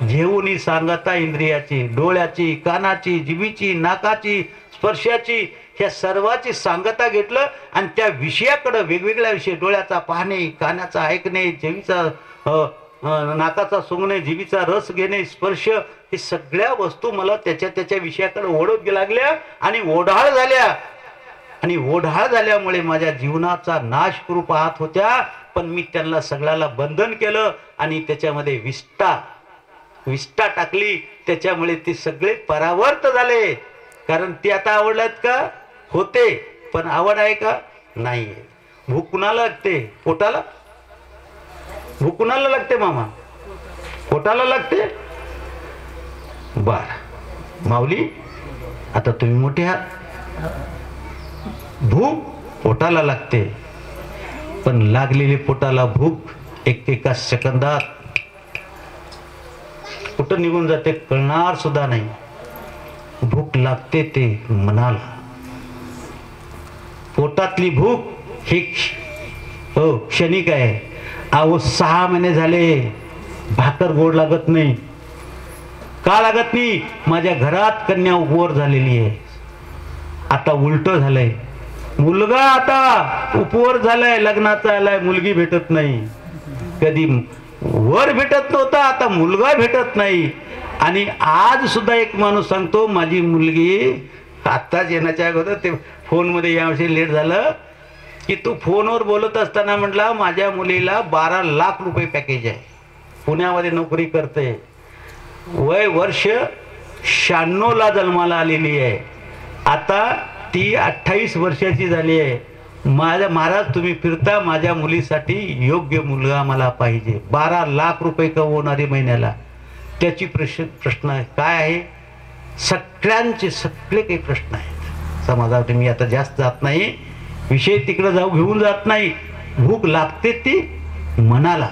घेऊन सांगता इंद्रियाची, डोळ्याची, कानाची, जिभीची, नाकाची, स्पर्शाची, ह्या सर्वाची सांगता घेतलं आणि त्या विषयाकडे वेगवेगळ्या विषय, डोळ्याचा पाहणे, कानाचा ऐकणे, जिभीचा नाकाचा सुंगणे, जिभीचा रस घेणे, स्पर्श, हे सगळ्या वस्तू मला त्याच्या विषयाकडे ओढत लागल्या आणि ओढाळ झाल्या. आणि ओढाळ झाल्यामुळे माझ्या जीवनाचा नाश करू पाहत होत्या, पण मी त्यांना सगळ्याला बंधन केलं आणि त्याच्यामध्ये विष्ठा टाकली. त्याच्यामुळे ते सगळे परावर्त झाले. कारण ते आता आवडलात का? होते, पण आवड आहे का? नाहीये. भूक कुणाला लागते? पोटाला. भूक कुणाला लागते मामा? पोटाला लागते. बर माऊली, आता तुम्ही मोठे आहात. भूक पोटाला लागते, पण लागलेली पोटाला भूक एका सेकंदात कुठं निघून जाते कळणार सुद्धा नाही. भूक लागते ते मनाला. पोटातली भूक ही क्षणिक आहे. अहो 6 महिने झाले भाकर गोड लागत नाही. का लागत नाही? माझ्या घरात कन्या उपवर झालेली आहे. आता उलट झालंय. मुलगा आता उपवर झालाय, लग्नाचा आलाय, मुलगी भेटत नाही. कधी वर भेटत नव्हता, आता मुलगा भेटत नाही. आणि आज सुद्धा एक माणूस सांगतो माझी मुलगी आत्ताच येण्याच्या अगोदर ते फोनमध्ये यावर्षी लेट झालं की तू फोनवर बोलत असताना म्हटला माझ्या मुलीला 12 लाख रुपये पॅकेज आहे, पुण्यामध्ये नोकरी करते, वय वर्ष 96ला जन्माला आलेली आहे, आता ती 28 वर्षाची झाली आहे. माझ्या महाराज तुम्ही फिरता, माझ्या मुलीसाठी योग्य मुलगा मला पाहिजे. 12 लाख रुपये कमवणारी महिन्याला. त्याची प्रश्न काय आहे? सगळ्यांचे सगळे काही प्रश्न आहेत समाजात. मी आता जास्त जात नाही, विषय तिकडे घेऊन जात नाही. भूक लागते ती मनाला.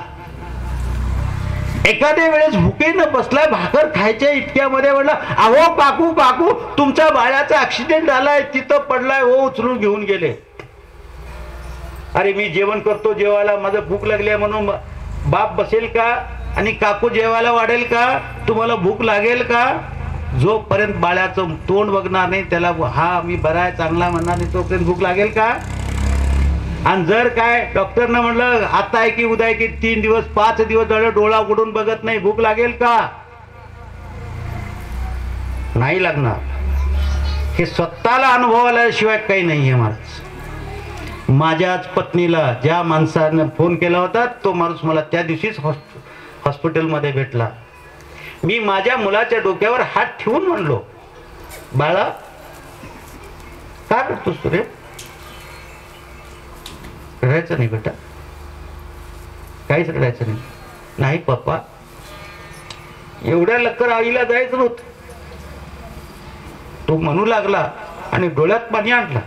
एखाद्या वेळेस भुकेनं बसलाय, भाकर खायच्या इतक्यामध्ये म्हणलं, अहो काकू काकू तुमच्या बाळाचा ऍक्सिडेंट झालाय, तिथं पडलाय, हो उचलून घेऊन गेले. अरे मी जेवण करतो, जेवायला माझं भूक लागली म्हणून बाप बसेल का? आणि काकू जेवायला वाढेल का? तुम्हाला भूक लागेल का? जोपर्यंत बाळाचं तोंड बघणार नाही, त्याला हा मी बरा आहे चांगला म्हणणार नाही, तोपर्यंत भूक लागेल का? आणि जर काय डॉक्टरनं म्हणलं आता आहे की उद्या आहे की 3 दिवस 5 दिवस झाले डोळा उघडून बघत नाही, भूक लागेल का? नाही लागणार. हे स्वतःला अनुभव आल्याशिवाय काही नाहीये. माझ्याच पत्नीला ज्या माणसानं फोन केला होता तो माणूस मला त्या दिवशीच हॉस्पिटलमध्ये भेटला. मी माझ्या मुलाच्या डोक्यावर हात ठेवून म्हणलो, बाळा का करतोस रे? रडायचं नाही बेटा, काहीच रडायचं नाही. नाही पप्पा, एवढ्या लवकर आईला जायचं नव्हतं. तो म्हणू लागला आणि डोळ्यात पाणी आणला.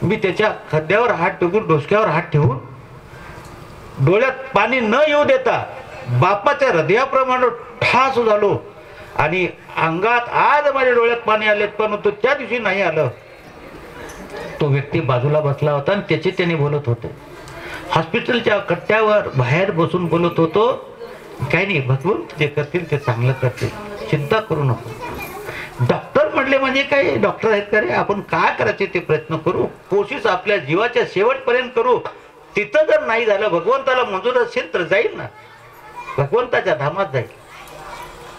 मी त्याच्या खांद्यावर हात ठेवून, डोसक्यावर हात ठेवून, डोळ्यात पाणी न येऊ देता बापाच्या हृदयाप्रमाणे ठास झालो आणि अंगात आज माझ्या डोळ्यात पाणी आले, पण तो त्या दिवशी नाही आलं. तो व्यक्ती बाजूला बसला होता आणि त्याने बोलत होते. हॉस्पिटलच्या कट्ट्यावर बाहेर बसून बोलत होतो, काही नाही भगवंत जे करतील ते चांगलं करतील, चिंता करू नको. डॉक्टर म्हटले म्हणजे काय डॉक्टर आहेत का रे? आपण काय करायचे ते प्रयत्न करू, कोशिश आपल्या जीवाच्या शेवटपर्यंत करू. तिथं जर नाही झालं, भगवंताला मंजूर असेल तर जाईल ना, भगवंताच्या धामात जाईल,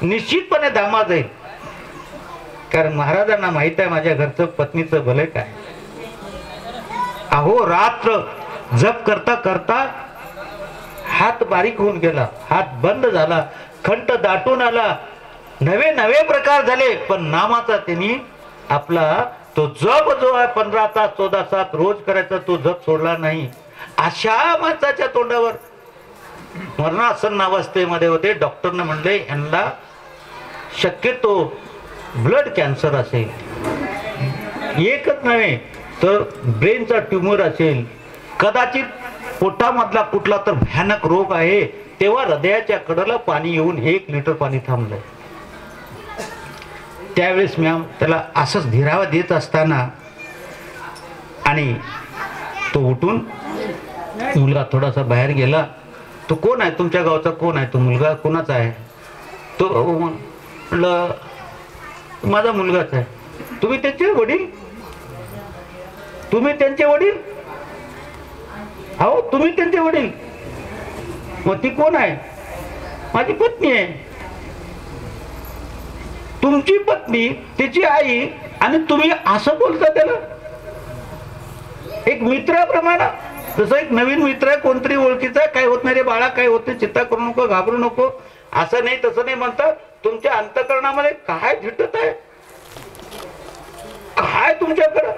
निश्चितपणे धामात जाईल. कारण महाराजांना माहित आहे माझ्या घरचं पत्नीचं भलं काय. अहो रात्र जप करता करता हात बारीक होऊन गेला, हात बंद झाला, कंठ दाटून आला, नवे नवे प्रकार झाले, पण नामाचा त्यांनी आपला तो जप जो आहे 15 तास 14 तास रोज करायचा तो जप सोडला नाही. अशा माणसाच्या तोंडावर मरणासन अवस्थेमध्ये होते. डॉक्टरने म्हणले यांना शक्यतो ब्लड कॅन्सर असेल, एकच नव्हे तर ब्रेनचा ट्यूमर असेल, कदाचित पोटामधला कुठला तर भयानक रोग आहे. तेव्हा हृदयाच्या कडेला पाणी येऊन 1 लिटर पाणी थांबलंय. त्यावेळेस मी त्याला असंच धीरावा देत असताना आणि तो उठून मुलगा थोडासा बाहेर गेला. तो कोण आहे तुमच्या गावचा, कोण आहे तो मुलगा, कोणाचा आहे? तो म्हटलं माझा मुलगाच आहे. तुम्ही त्यांचे वडील? तुम्ही त्यांचे वडील? हो तुम्ही त्यांचे वडील. मग ती कोण आहे? माझी पत्नी आहे. तुमची पत्नी, तिची आई, आणि तुम्ही असं बोलता त्याला? एक मित्राप्रमाणे, जसं एक नवीन मित्र आहे, कोणतरी ओळखीचा आहे, काय होत नाही रे बाळा, काय होत नाही, चिंता करू नको, घाबरू नको, असं नाही तसं नाही म्हणतात. तुमच्या अंतःकरणामध्ये काय झिटत आहे, काय तुमच्याकडं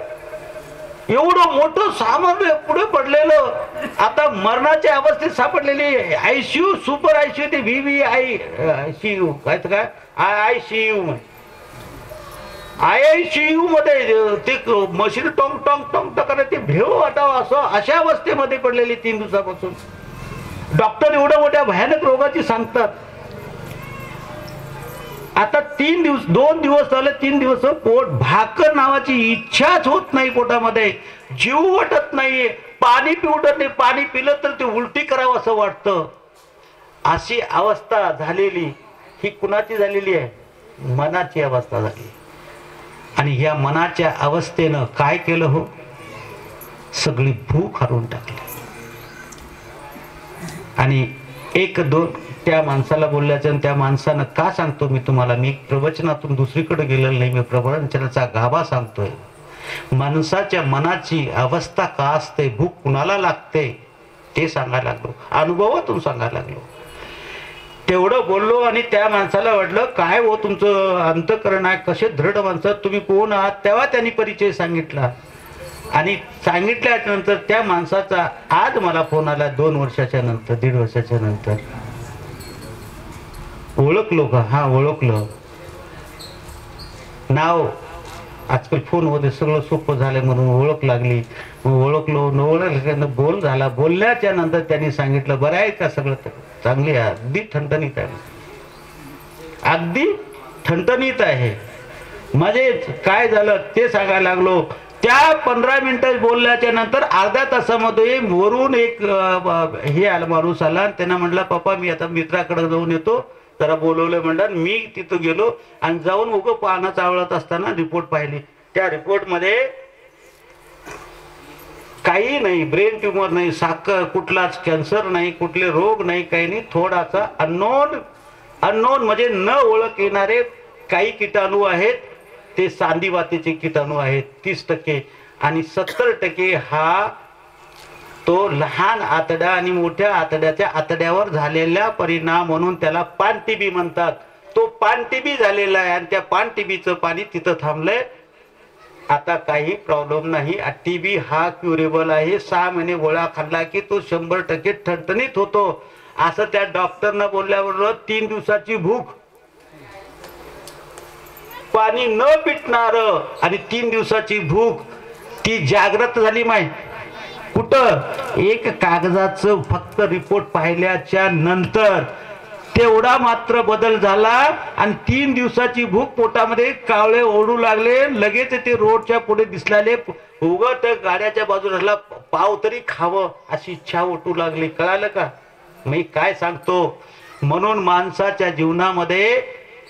एवढं मोठं सामर्थ्य पुढे पडलेलं, आता मरणाच्या अवस्थेत सापडलेली आयसीयू, सुपर आयसीयू, ते VVICU काय काय IICU, IICU मध्ये ते machine tong tong tong tong ते भेव वाटावं असं अशा अवस्थेमध्ये पडलेली 3 दिवसापासून. डॉक्टर एवढ्या मोठ्या भयानक रोगाची सांगतात. आता 2 दिवस झाले, 3 दिवस पोट भाकर नावाची इच्छाच होत नाही, पोटामध्ये जीव वाटत नाहीये, पाणी पिवटत नाही, पाणी पिलं तर ते उलटी करावं असं वाटतं. अशी अवस्था झालेली ही कुणाची झालेली आहे? मनाची अवस्था झाली. आणि या मनाच्या अवस्थेनं काय केलं हो? सगळी भूक हरवून टाकली. आणि 1-2 त्या माणसाला बोलल्याचं, त्या माणसानं का सांगतो मी तुम्हाला, मी प्रवचनातून दुसरीकडे गेलेलं नाही, मी प्रवचनाचा गाभा सांगतोय. माणसाच्या मनाची अवस्था का असते, भूक कुणाला लागते ते सांगायला लागलो, अनुभवातून सांगायला लागलो. तेवढं बोललो आणि त्या माणसाला वाटलं काय हो तुमचं अंतःकरण आहे, कसे दृढ माणसं, तुम्ही कोण आहात? तेव्हा त्यांनी परिचय सांगितला. आणि सांगितल्यानंतर त्या माणसाचा आज मला फोन आला 2 वर्षाच्या नंतर, 1.5 वर्षाच्या नंतर. ओळखलो का? हा ओळखलं. नाव आजकाल फोन मध्ये सगळं सोपं झालं म्हणून ओळख लागली. ओळखलो, न ओळखल्यानं बोल झाला. बोलल्याच्या नंतर त्यांनी सांगितलं बरं आहे का सगळं? तर चांगली आहे, अगदी ठणठणीत आहे, अगदी ठणठणीत आहे. म्हणजे काय झालं ते सांगायला लागलो. त्या 15 मिनिटं बोलल्याच्या नंतर अर्ध्या तासामध्ये वरून एक हे आला, माणूस आला आणि त्यांना म्हटलं पप्पा मी आता मित्राकडे जाऊन येतो, जरा बोलवलं म्हणतात. मी तिथं गेलो आणि जाऊन उगं पानं चावळत असताना रिपोर्ट पाहिली. त्या रिपोर्टमध्ये काही नाही, ब्रेन ट्यूमर नाही, साखर कुठलाच कॅन्सर नाही, कुठले रोग नाही, काही नाही. थोडासा अननोन म्हणजे न ओळख येणारे काही किटाणू आहेत, ते सांधीवातीचे किटाणू आहेत 30%, आणि 70% हा तो लहान आतड्या आणि मोठ्या आतड्याच्या आतड्यावर झालेला परिणाम म्हणून त्याला पानटीबी म्हणतात. तो पानटीबी झालेला आहे आणि त्या पानटीबीचं पाणी तिथं थांबलंय. आता काही प्रॉब्लेम नाही. टीबी हा क्युरेबल आहे. 6 महिने गोळ्या खाल्ला की तो 100% ठणठणीत होतो, असं त्या डॉक्टरनं बोलल्याबरोबर 3 दिवसाची भूक, पाणी न पिटणार आणि 3 दिवसाची भूक, ती जागृत झाली माय कुठं? एक कागदाचं फक्त रिपोर्ट पाहिल्याच्या नंतर तेवढा मात्र बदल झाला आणि 3 दिवसाची भूक, पोटामध्ये कावळे ओढू लागले, लगेच ते रोडच्या पुढे दिसलाले, उगत गाड्याच्या बाजूला पाव तरी खावं अशी इच्छा उठू लागली. कळालं का मी काय सांगतो? म्हणून माणसाच्या जीवनामध्ये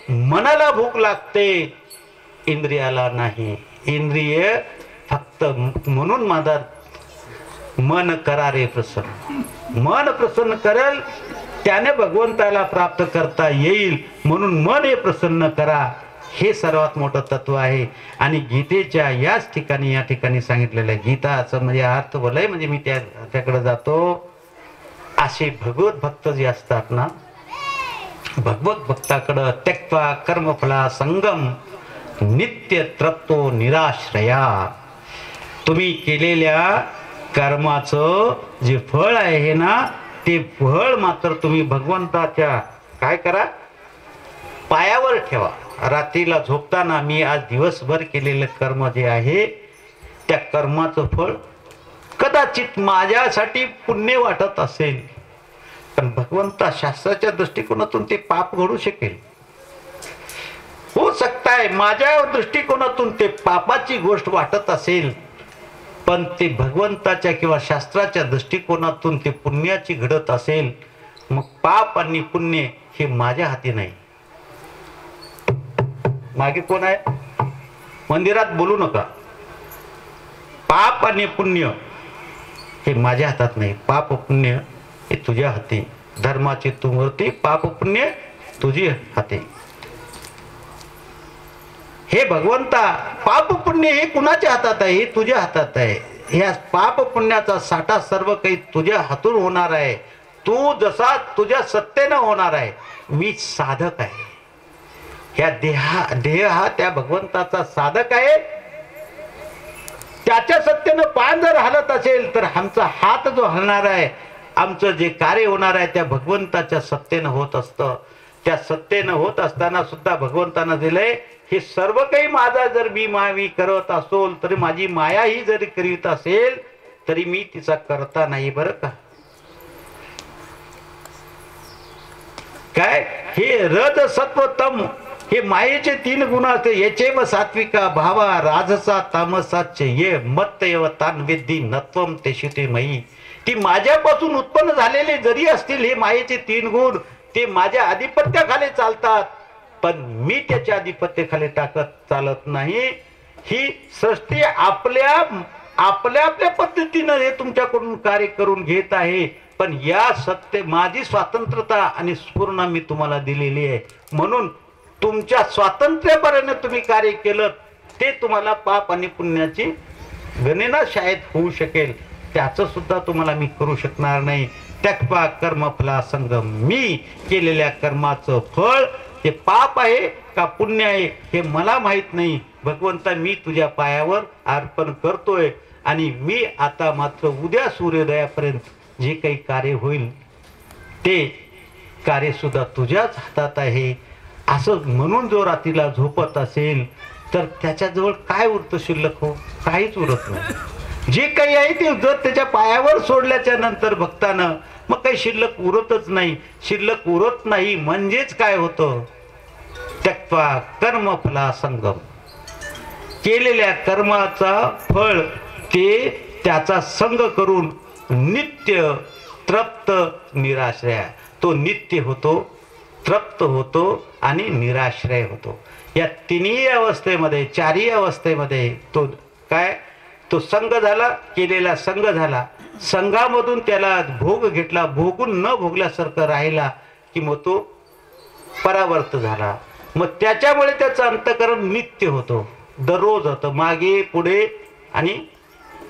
मनाला भूक लागते, इंद्रियाला नाही. इंद्रिय फक्त म्हणून माझा मन करा रे प्रसन्न, मन प्रसन्न करेल त्याने भगवंताला प्राप्त करता येईल. म्हणून मन हे प्रसन्न करा, हे सर्वात मोठं तत्व आहे. आणि गीतेच्या याच ठिकाणी या ठिकाणी सांगितलेलं आहे. गीता असं म्हणजे अर्थ बोलाय म्हणजे मी त्याकडे जातो. असे भगवत भक्त जे असतात ना, भगवत भक्ताकडं त्यक्त्वा कर्मफला संगम नित्य तृप्तो निराश्रया. तुम्ही केलेल्या कर्माचं जे फळ आहे ना, ते फळ मात्र तुम्ही भगवंताच्या काय करा, पायावर ठेवा. रात्रीला झोपताना मी आज दिवसभर केलेलं कर्म जे आहे, त्या कर्माचं फळ कदाचित माझ्यासाठी पुण्य वाटत असेल, पण भगवंता शास्त्राच्या दृष्टिकोनातून ते पाप घडू शकेल. हो सकताय माझ्या दृष्टिकोनातून ते पापाची गोष्ट वाटत असेल, पण ते भगवंताच्या किंवा शास्त्राच्या दृष्टिकोनातून ते पुण्याची घडत असेल. मग पाप आणि पुण्य हे माझ्या हाती नाही. मागे कोण आहे? मंदिरात बोलू नका. पाप आणि पुण्य हे माझ्या हातात नाही. पाप पुण्य हे तुझ्या हाती. धर्माची तू मूर्ती, पाप पुण्य तुझी हाती. हे भगवंता, पाप पुण्य हे कुणाच्या हातात आहे? हे तुझ्या हातात आहे. ह्या पाप पुण्याचा साठा सर्व काही तुझ्या हातून होणार आहे. तू जसा तुझ्या सत्तेनं होणार आहे. मी साधक आहे. ह्या देह हा त्या भगवंताचा साधक आहे. त्याच्या सत्तेनं पान जर हलत असेल तर आमचा हात जो हलणार आहे, आमचं जे कार्य होणार आहे त्या भगवंताच्या सत्तेनं होत असतं. त्या सत्तेनं होत असताना सुद्धा भगवंतानं दिलंय, हे सर्व काही माझा जर मी करत असोल तरी, माझी माया ही जरी करीत असेल तरी मी तिचा करता नाही. बरं का? काय हे रज सत्व तम हे मायेचे 3 गुण असते. याचे व सात्विका भावा राजसा तामसाचे ये मत्तयव तान्विद्धी नत्वम तेशिते मयी. ती माझ्यापासून उत्पन्न झालेले जरी असतील हे मायेचे 3 गुण, ते माझ्या आधिपत्याखाली चालतात, पण मी त्याच्या आधिपत्याखाली चालत नाही. ही सृष्टी आपल्या पद्धतीनं हे तुमच्याकडून कार्य करून घेत आहे, पण या सत्य माझी स्वातंत्र्यता आणि स्फूर्णा मी तुम्हाला दिलेली आहे. म्हणून तुमच्या स्वातंत्र्यापर्यंत तुम्ही कार्य केलं ते तुम्हाला पाप आणि पुण्याची गणना शायद होऊ शकेल, त्याचं सुद्धा तुम्हाला मी करू शकणार नाही. त्यक्त्वा कर्मफला संगम, मी केलेल्या कर्माचं फळ ते पाप आहे का पुण्य आहे हे मला माहित नाही. भगवंता, मी तुझ्या पायावर अर्पण करतोय आणि मी आता मात्र उद्या सूर्योदयापर्यंत जे काही कार्य होईल ते कार्य सुद्धा तुझ्याच हातात आहे. असं म्हणून जो रात्रीला झोपत असेल तर त्याच्याजवळ काय उरतं शिल्लक? हो, काहीच उरत नाही. जे काही आहे ते जर त्याच्या पायावर सोडल्याच्या नंतर भक्तानं मग काही शिल्लक उरतच नाही. शिल्लक उरत नाही म्हणजेच काय होतं, त्यक्त्वा कर्मफला संगम, केलेल्या कर्माचा फळ ते त्याचा संग करून नित्य तृप्त निराश्रय, तो नित्य होतो, तृप्त होतो आणि निराश्रय होतो. या तिन्ही अवस्थेमध्ये, चारही अवस्थेमध्ये तो काय, तो संग झाला, केलेला संग झाला, संघामधून त्याला भोग घेतला, भोगून न भोगल्यासारखं राहिला की मग तो परावर्त झाला. मग त्याच्यामुळे त्याचं अंतःकरण नित्य होतो, दररोज होतं, मागे पुढे आणि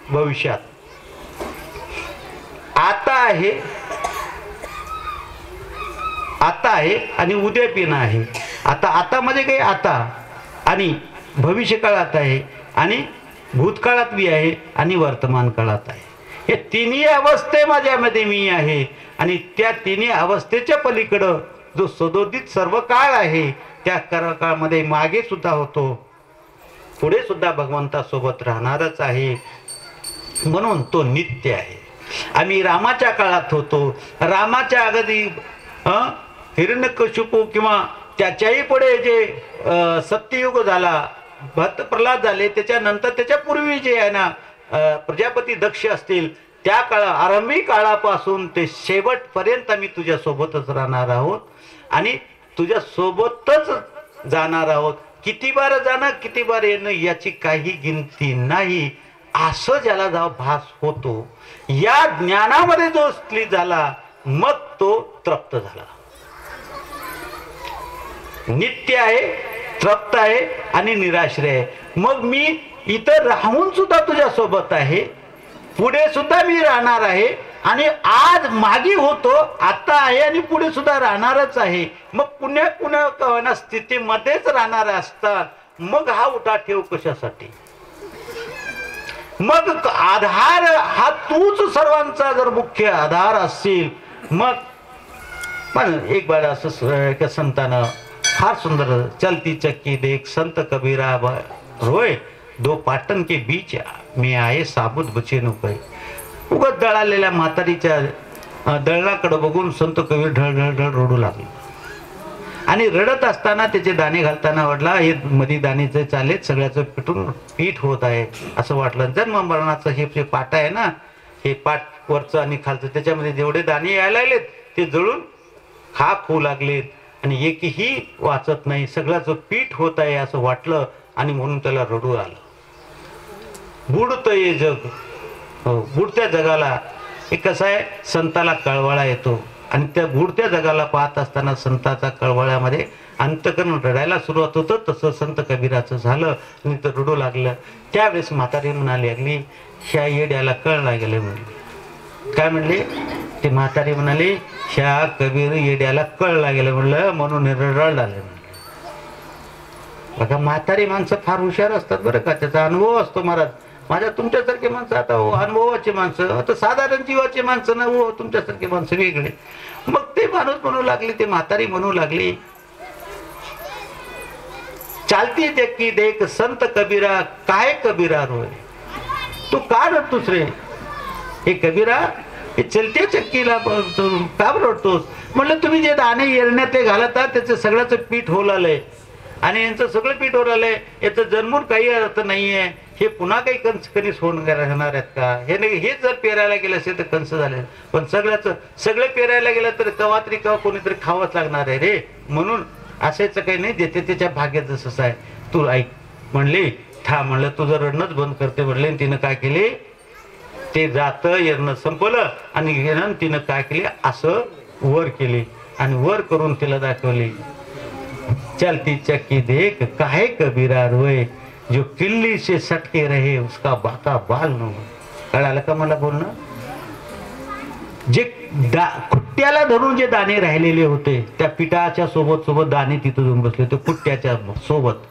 भविष्यात. आता आहे, आता आहे आणि उद्या पिणं आहे. आता मध्ये काही आता आणि भविष्य काळात आहे आणि भूतकाळात मी आहे आणि वर्तमान काळात आहे. हे तिन्ही अवस्थे माझ्यामध्ये मी आहे आणि त्या तिन्ही अवस्थेच्या पलीकडं जो सदोदित सर्व काळ आहे त्या काळामध्ये मागे सुद्धा होतो, पुढे सुद्धा भगवंतासोबत राहणारच आहे, म्हणून तो नित्य आहे. आम्ही रामाच्या काळात होतो, रामाच्या अगदी हिरण्यकशिपू किंवा त्याच्याही पुढे जे सत्ययुग झाला, भक्त प्रल्हाद झाले, त्याच्यानंतर त्याच्या पूर्वी जे आहे ना प्रजापती दक्ष असतील, त्या आरंभी काळापासून ते शेवटपर्यंत आम्ही तुझ्या सोबतच राहणार आहोत आणि तुझ्या सोबतच जाणार आहोत. किती बार जाणं किती बार येणं याची काही गिनती नाही, असं ज्याला जेव्हा भास होतो, या ज्ञानामध्ये जो स्थित झाला मग तो तृप्त झाला, नित्य आहे, तृप्त आहे आणि निराश्रय आहे. मग मी इथं राहून सुद्धा तुझ्या सोबत आहे, पुढे सुद्धा मी राहणार आहे आणि आज मागे होतो, आता आहे आणि पुढे सुद्धा राहणारच आहे. मग पुण्या पुन्हा स्थितीमध्येच राहणार असतात, मग हा उठा ठेव कशासाठी? मग आधार हा तूच सर्वांचा जर मुख्य आधार असशील, मग पण एक बार असं एका संतानं फार सुंदर, चलती चक्की देख संत कबीरा रोय दो पाटण के बीच में आये साबुत बचे नुकय. उगत दळालेल्या म्हातारीच्या दळणाकडे बघून संत कबीर ढळ रडू लागले आणि रडत असताना त्याचे दाणे घालताना वाटला हे मध्ये दाणे जे चालेत सगळ्याचं पिटून पीठ होत आहे असं वाटलं. जन्म मरणाचं हे पाट आहे ना, हे पाट वरचं आणि खालचं, त्याच्यामध्ये जेवढे दाणे यायला लागलेत ते जळून खाक होऊ लागलेत आणि एकही वाचत नाही, सगळ्याचं पीठ होत आहे असं वाटलं आणि म्हणून त्याला रडू आलं. बुडतंय जग, बुडत्या जगाला एक कसं आहे, संताला कळवळा येतो आणि त्या बुडत्या जगाला पाहत असताना संताचा कळवळ्यामध्ये अंतकरण रडायला सुरुवात होतं. तसं संत कबीराचं झालं आणि ते रडू लागलं. त्यावेळेस म्हातारी म्हणाली लागली, ह्या येड्याला कळला गेले म्हणले. काय म्हणले ते? म्हातारी म्हणाली, ह्या कबीर येड्याला कळला गेलं म्हणलं म्हणून रडायला लागले म्हणलं. बघा, म्हातारी माणसं फार हुशार असतात बरं का, त्याचा अनुभव असतो महाराज. माझ्या तुमच्यासारखे माणसं आता अनुभवाचे माणसं, आता साधारण जीवाचे माणसं ना, तुमच्यासारखे माणसं वेगळे. मग ते माणूस म्हणू लागले, ते म्हातारी म्हणू लागली, चालती चक्की देख संत कबीरा काय कबीरा रोय, तू का रडतोस रे? हे कबीरा, हे चलते चक्कीला का रडतोस? म्हणलं तुम्ही जे दाणे येरण्यात ते घालतात त्याचं सगळ्याचं पीठ होलालंय आणि यांचं सगळं पीठ होलालंय, याचं जन्मून काही अर्थ नाहीये. हे पुन्हा काही कणीस होऊन राहणार आहेत का? हे जर पेरायला गेलं असेल तर कंस झाले, पण सगळं पेरायला गेलं तर कवा तरी कवा कोणीतरी खावंच लागणार आहे रे. म्हणून असायचं काही नाही, देते त्याच्या भाग्यात जसं आहे. तू ऐक म्हणले, था म्हणलं तुझं रडणंच बंद करते म्हणले. तिनं काय केले, ते जातं येणं संपलं आणि तिनं काय केले, असं वर केले आणि वर करून तिला दाखवले, चलती चक्की देख काहे कबीरा रोए, जो किल्ली से सटके रहे उसका बाका बाल न हो. कळालं का मला बोलणं? जे खुट्ट्याला धरून जे दाणे राहिलेले होते त्या पिठाच्या सोबत दाणे तिथं जाऊन बसले होते, खुट्ट्याच्या सोबत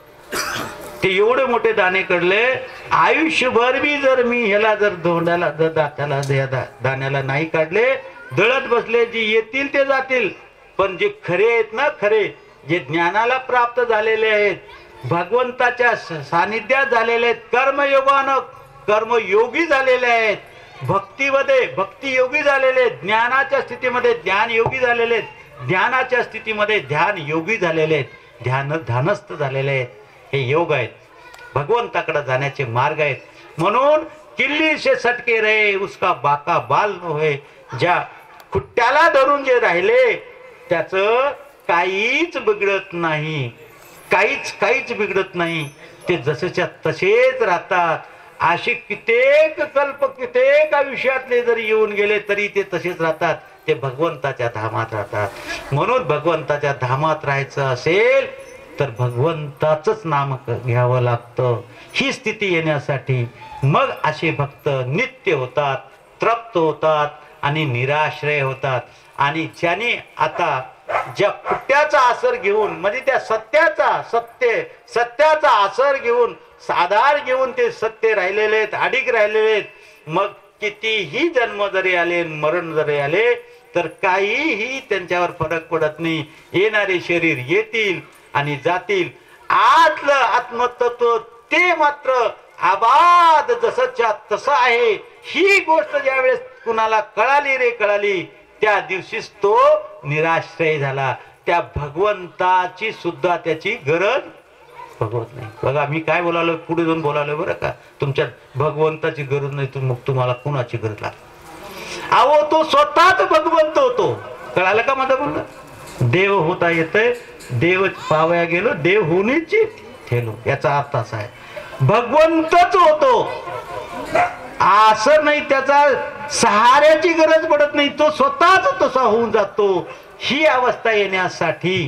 ते एवढे मोठे दाणे कडले. आयुष्यभर बी जर मी ह्याला जर धोंड्याला जर दात्याला दाण्याला नाही काढले, दळत बसले, जे येतील ते जातील, पण जे खरे आहेत ना, खरे जे ज्ञानाला प्राप्त झालेले आहेत, भगवंताच्या सानिध्यात झालेले आहेत, कर्मयोगानं कर्मयोगी झालेले आहेत, भक्तीमध्ये भक्ती योगी झालेले, ज्ञानाच्या स्थितीमध्ये ध्यान योगी झालेले, ध्यानाच्या स्थितीमध्ये ध्यान योगी झालेले आहेत, ध्यानस्थ झालेले आहेत. हे योग आहेत, भगवंताकडे जाण्याचे मार्ग आहेत. म्हणून किल्ली से सटके रहे उसका बाका बाल न होय. ज्या खुट्ट्याला धरून जे राहिले त्याचं काहीच बिघडत नाही, काहीच बिघडत नाही. ते जसेच्या तसेच राहतात. असे कित्येक कल्प कित्येक आयुष्यातले जरी येऊन गेले तरी ते तसेच राहतात. ते भगवंताच्या धामात राहतात. म्हणून भगवंताच्या धामात राहायचं असेल तर भगवंताचंच नाम घ्यावं लागतं. ही स्थिती येण्यासाठी मग असे भक्त नित्य होतात, तृप्त होतात आणि निराश्रय होतात. आणि ज्याने आता ज्या खुट्ट्याचा आसर घेऊन म्हणजे त्या सत्याचा आसर घेऊन आधार घेऊन ते सत्य राहिलेले आहेत, अडिग राहिलेले आहेत. मग कितीही जन्म जरी आले, मरण जरी आले तर काहीही त्यांच्यावर फरक पडत नाही. येणारे शरीर येतील आणि जातील. आतलं आत्मतत्व ते मात्र आबाद जसंच्या तसं आहे. ही गोष्ट ज्यावेळेस कुणाला कळाली त्या दिवशीच तो निराश्रय झाला. त्या भगवंताची सुद्धा त्याची गरज भगवत नाही. बघा मी काय बोलालो, पुढे जाऊन बोलालो बरं का. तुमच्या भगवंताची गरज नाही तर मग तुम्हाला कुणाची गरज लागते. अहो तो स्वतःच भगवंत होतो. कळालं का माझं बोलणं? देव होता येतंय, देव पावया गेलो, देव होण्याची ठेलो. याचा अर्थ असा आहे भगवंतच होतो. असं नाही त्याचा सहाऱ्याची गरज पडत नाही, तो स्वतःच तसा होऊन जातो. ही अवस्था येण्यासाठी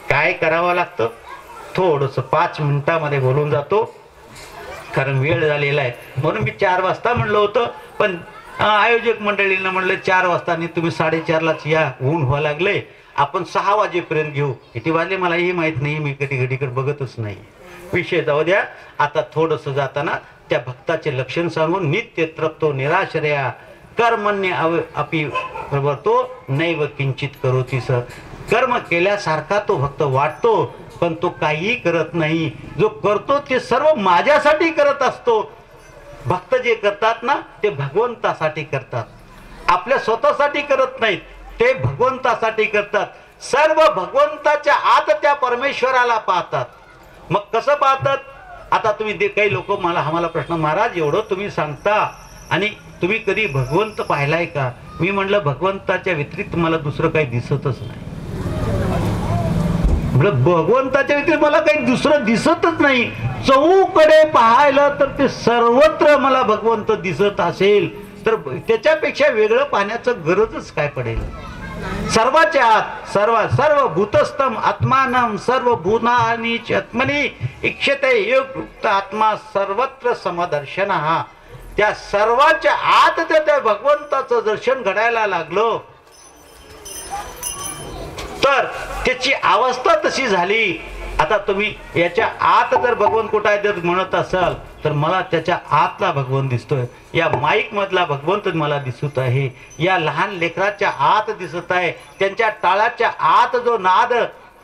काय करावं लागतं? थोडस 5 मिनिटामध्ये बोलून जातो कारण वेळ झालेला आहे. म्हणून मी 4 वाजता म्हणलं होतं, पण आयोजक मंडळींना म्हणलं 4 वाजता आणि तुम्ही 4:30लाच या, ऊन व्हायला लागले. आपण 6 वाजेपर्यंत घेऊ. किती वाजले मलाही माहित नाही, मी कधी घडीकडे बघतच नाही. विषय जाऊ द्या. आता थोडस जाताना त्या भक्ताचे लक्षण सांगून नित्य तृप्तो निराश्रया कर्मण्य अपि प्रवर्तो नैव किंचित करोतीस. कर्म केल्यासारखा तो भक्त वाटतो पण तो काही करत नाही. जो करतो ते सर्व माझ्यासाठी करत असतो. भक्त जे करतात ना ते भगवंतासाठी करतात, आपल्या स्वतःसाठी करत नाहीत, ते भगवंतासाठी करतात. सर्व भगवंताच्या आत त्या परमेश्वराला पाहतात. मग कसं पाहतात? आता तुम्ही काही लोक आम्हाला प्रश्न, महाराज एवढं तुम्ही सांगता आणि तुम्ही कधी भगवंत पाहिलाय का? मी म्हणलं भगवंताच्या व्यतिरिक्त मला दुसरं काही दिसतच नाही. भगवंताच्या व्यतिरिक्त मला काही दुसरं दिसतच नाही. चहूकडे पाहायला तर ते सर्वत्र मला भगवंत दिसत असेल तर त्याच्यापेक्षा वेगळं पाहण्याचं गरजच काय पडेल? सर्वाच्या आत सर्व भूतस्थम आत्मानम सर्व भूतानि आत्मनि इक्षते योगयुक्त आत्मा सर्वत्र समदर्शन. हा त्या सर्वाच्या आत त्या भगवंताचं दर्शन घडायला लागलं तर त्याची अवस्था तशी झाली. आता तुम्ही याच्या आत जर भगवंत कुठे आहे जर म्हणत असाल तर मला त्याच्या आतला भगवंत दिसतोय. या माईक मधला भगवंत मला दिसत आहे, या लहान लेकराच्या आत दिसत आहे, त्यांच्या टाळाच्या आत जो नाद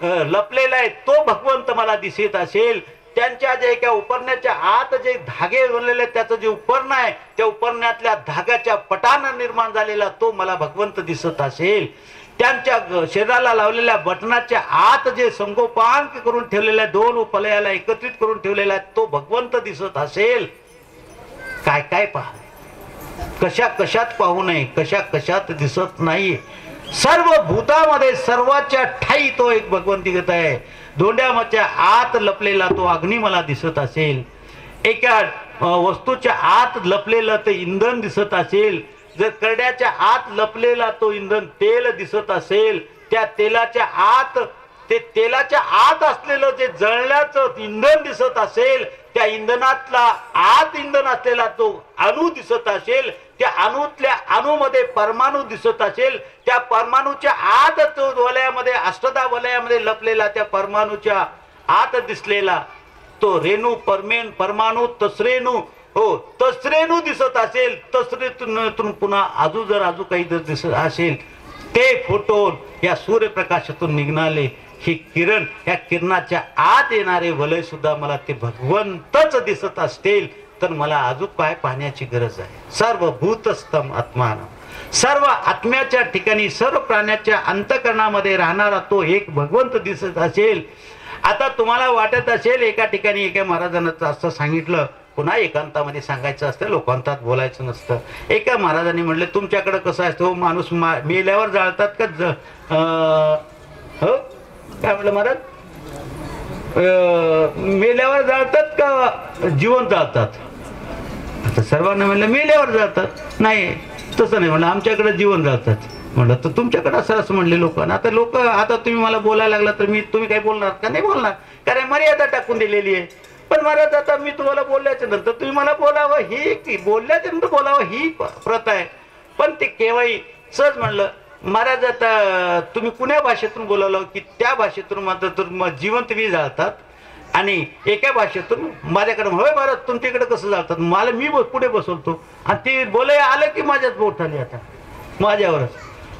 लपलेला आहे तो भगवंत मला दिसत असेल. त्यांच्या जे एका उपरण्याच्या आत जे धागे बनलेले त्याचं जे उपर्ण आहे त्या उपरण्यातल्या धाग्याच्या पटानं निर्माण झालेला तो मला भगवंत दिसत असेल. त्यांच्या शरीराला लावलेल्या बटनाच्या आत जे संगोपान करून ठेवलेल्या 2 उपलयाला एकत्रित करून ठेवलेला तो भगवंत दिसत असेल. काय काय पहा, कशात पाहू नये, कशात दिसत नाही. सर्व भूतामध्ये सर्वाच्या ठाई तो एक भगवंतिगत आहे. धोंड्याच्या आत लपलेला तो अग्नी मला दिसत असेल. एका वस्तूच्या आत लपलेलं ते इंधन दिसत असेल. जर करड्याच्या आत लपलेला तो इंधन तेल दिसत असेल, त्या तेलाच्या आत ते तेलाच्या आत असलेलं जे जळल्याचं इंधन दिसत असेल, त्या इंधनातला आत इंधन असलेला तो अणू दिसत असेल, त्या अणूतल्या अणूमध्ये परमाणू दिसत असेल, त्या परमाणूच्या आत तो वलयामध्ये अष्टधा वलयामध्ये लपलेला त्या परमाणूच्या आत दिसलेला तो रेणू परमाणू तसरेणू तसरेणू दिसत असेल. तसरेतून पुन्हा आजू काही जर दिसत असेल ते फोटोन या सूर्यप्रकाशातून निघणारे हे किरण, या किरणाच्या आत येणारे वलय सुद्धा मला ते भगवंतच दिसत असतील तर मला अजून काय पाहण्याची गरज आहे. सर्व भूतस्थम आत्मान, सर्व आत्म्याच्या ठिकाणी सर्व प्राण्याच्या अंतःकरणामध्ये राहणारा तो एक भगवंत दिसत असेल. आता तुम्हाला वाटत असेल एका ठिकाणी एका महाराजांचं असं सांगितलं, पुन्हा एकांतामध्ये सांगायचं असतं, लोकांतात बोलायचं नसतं. एका महाराजांनी म्हटलं तुमच्याकडे कसं असतं माणूस मेल्यावर जाळतात का हो काय म्हटलं महाराज, मेल्यावर जाळतात का जिवंत जाळतात? आता सर्वांना म्हणलं मेल्यावर जाळतात. नाही तसं नाही म्हणलं, आमच्याकडे जीवन जाळतात. म्हणलं तर तुमच्याकडे असं म्हणले लोकांना. आता लोक आता तुम्ही मला बोलायला लागला तर तुम्ही काही बोलणार का? नाही बोलणार, कारण मर्यादा टाकून दिलेली आहे. पण महाराज आता मी तुम्हाला बोलल्याच्या नंतर तुम्ही मला बोलावं, ही बोलल्याच्या नंतर बोलावं ही प्रथा आहे. पण ते केव्हाही सहज म्हणलं महाराज आता तुम्ही कुण्या भाषेतून बोलावलं की त्या भाषेतून मात्र जिवंत वी जाळतात आणि एका भाषेतून माझ्याकडे होय महाराज तुमच्याकडे कसं जातात, मला मी पुढे बसवतो आणि ते बोलाय आलं की माझ्याच बोट आली आता माझ्यावरच.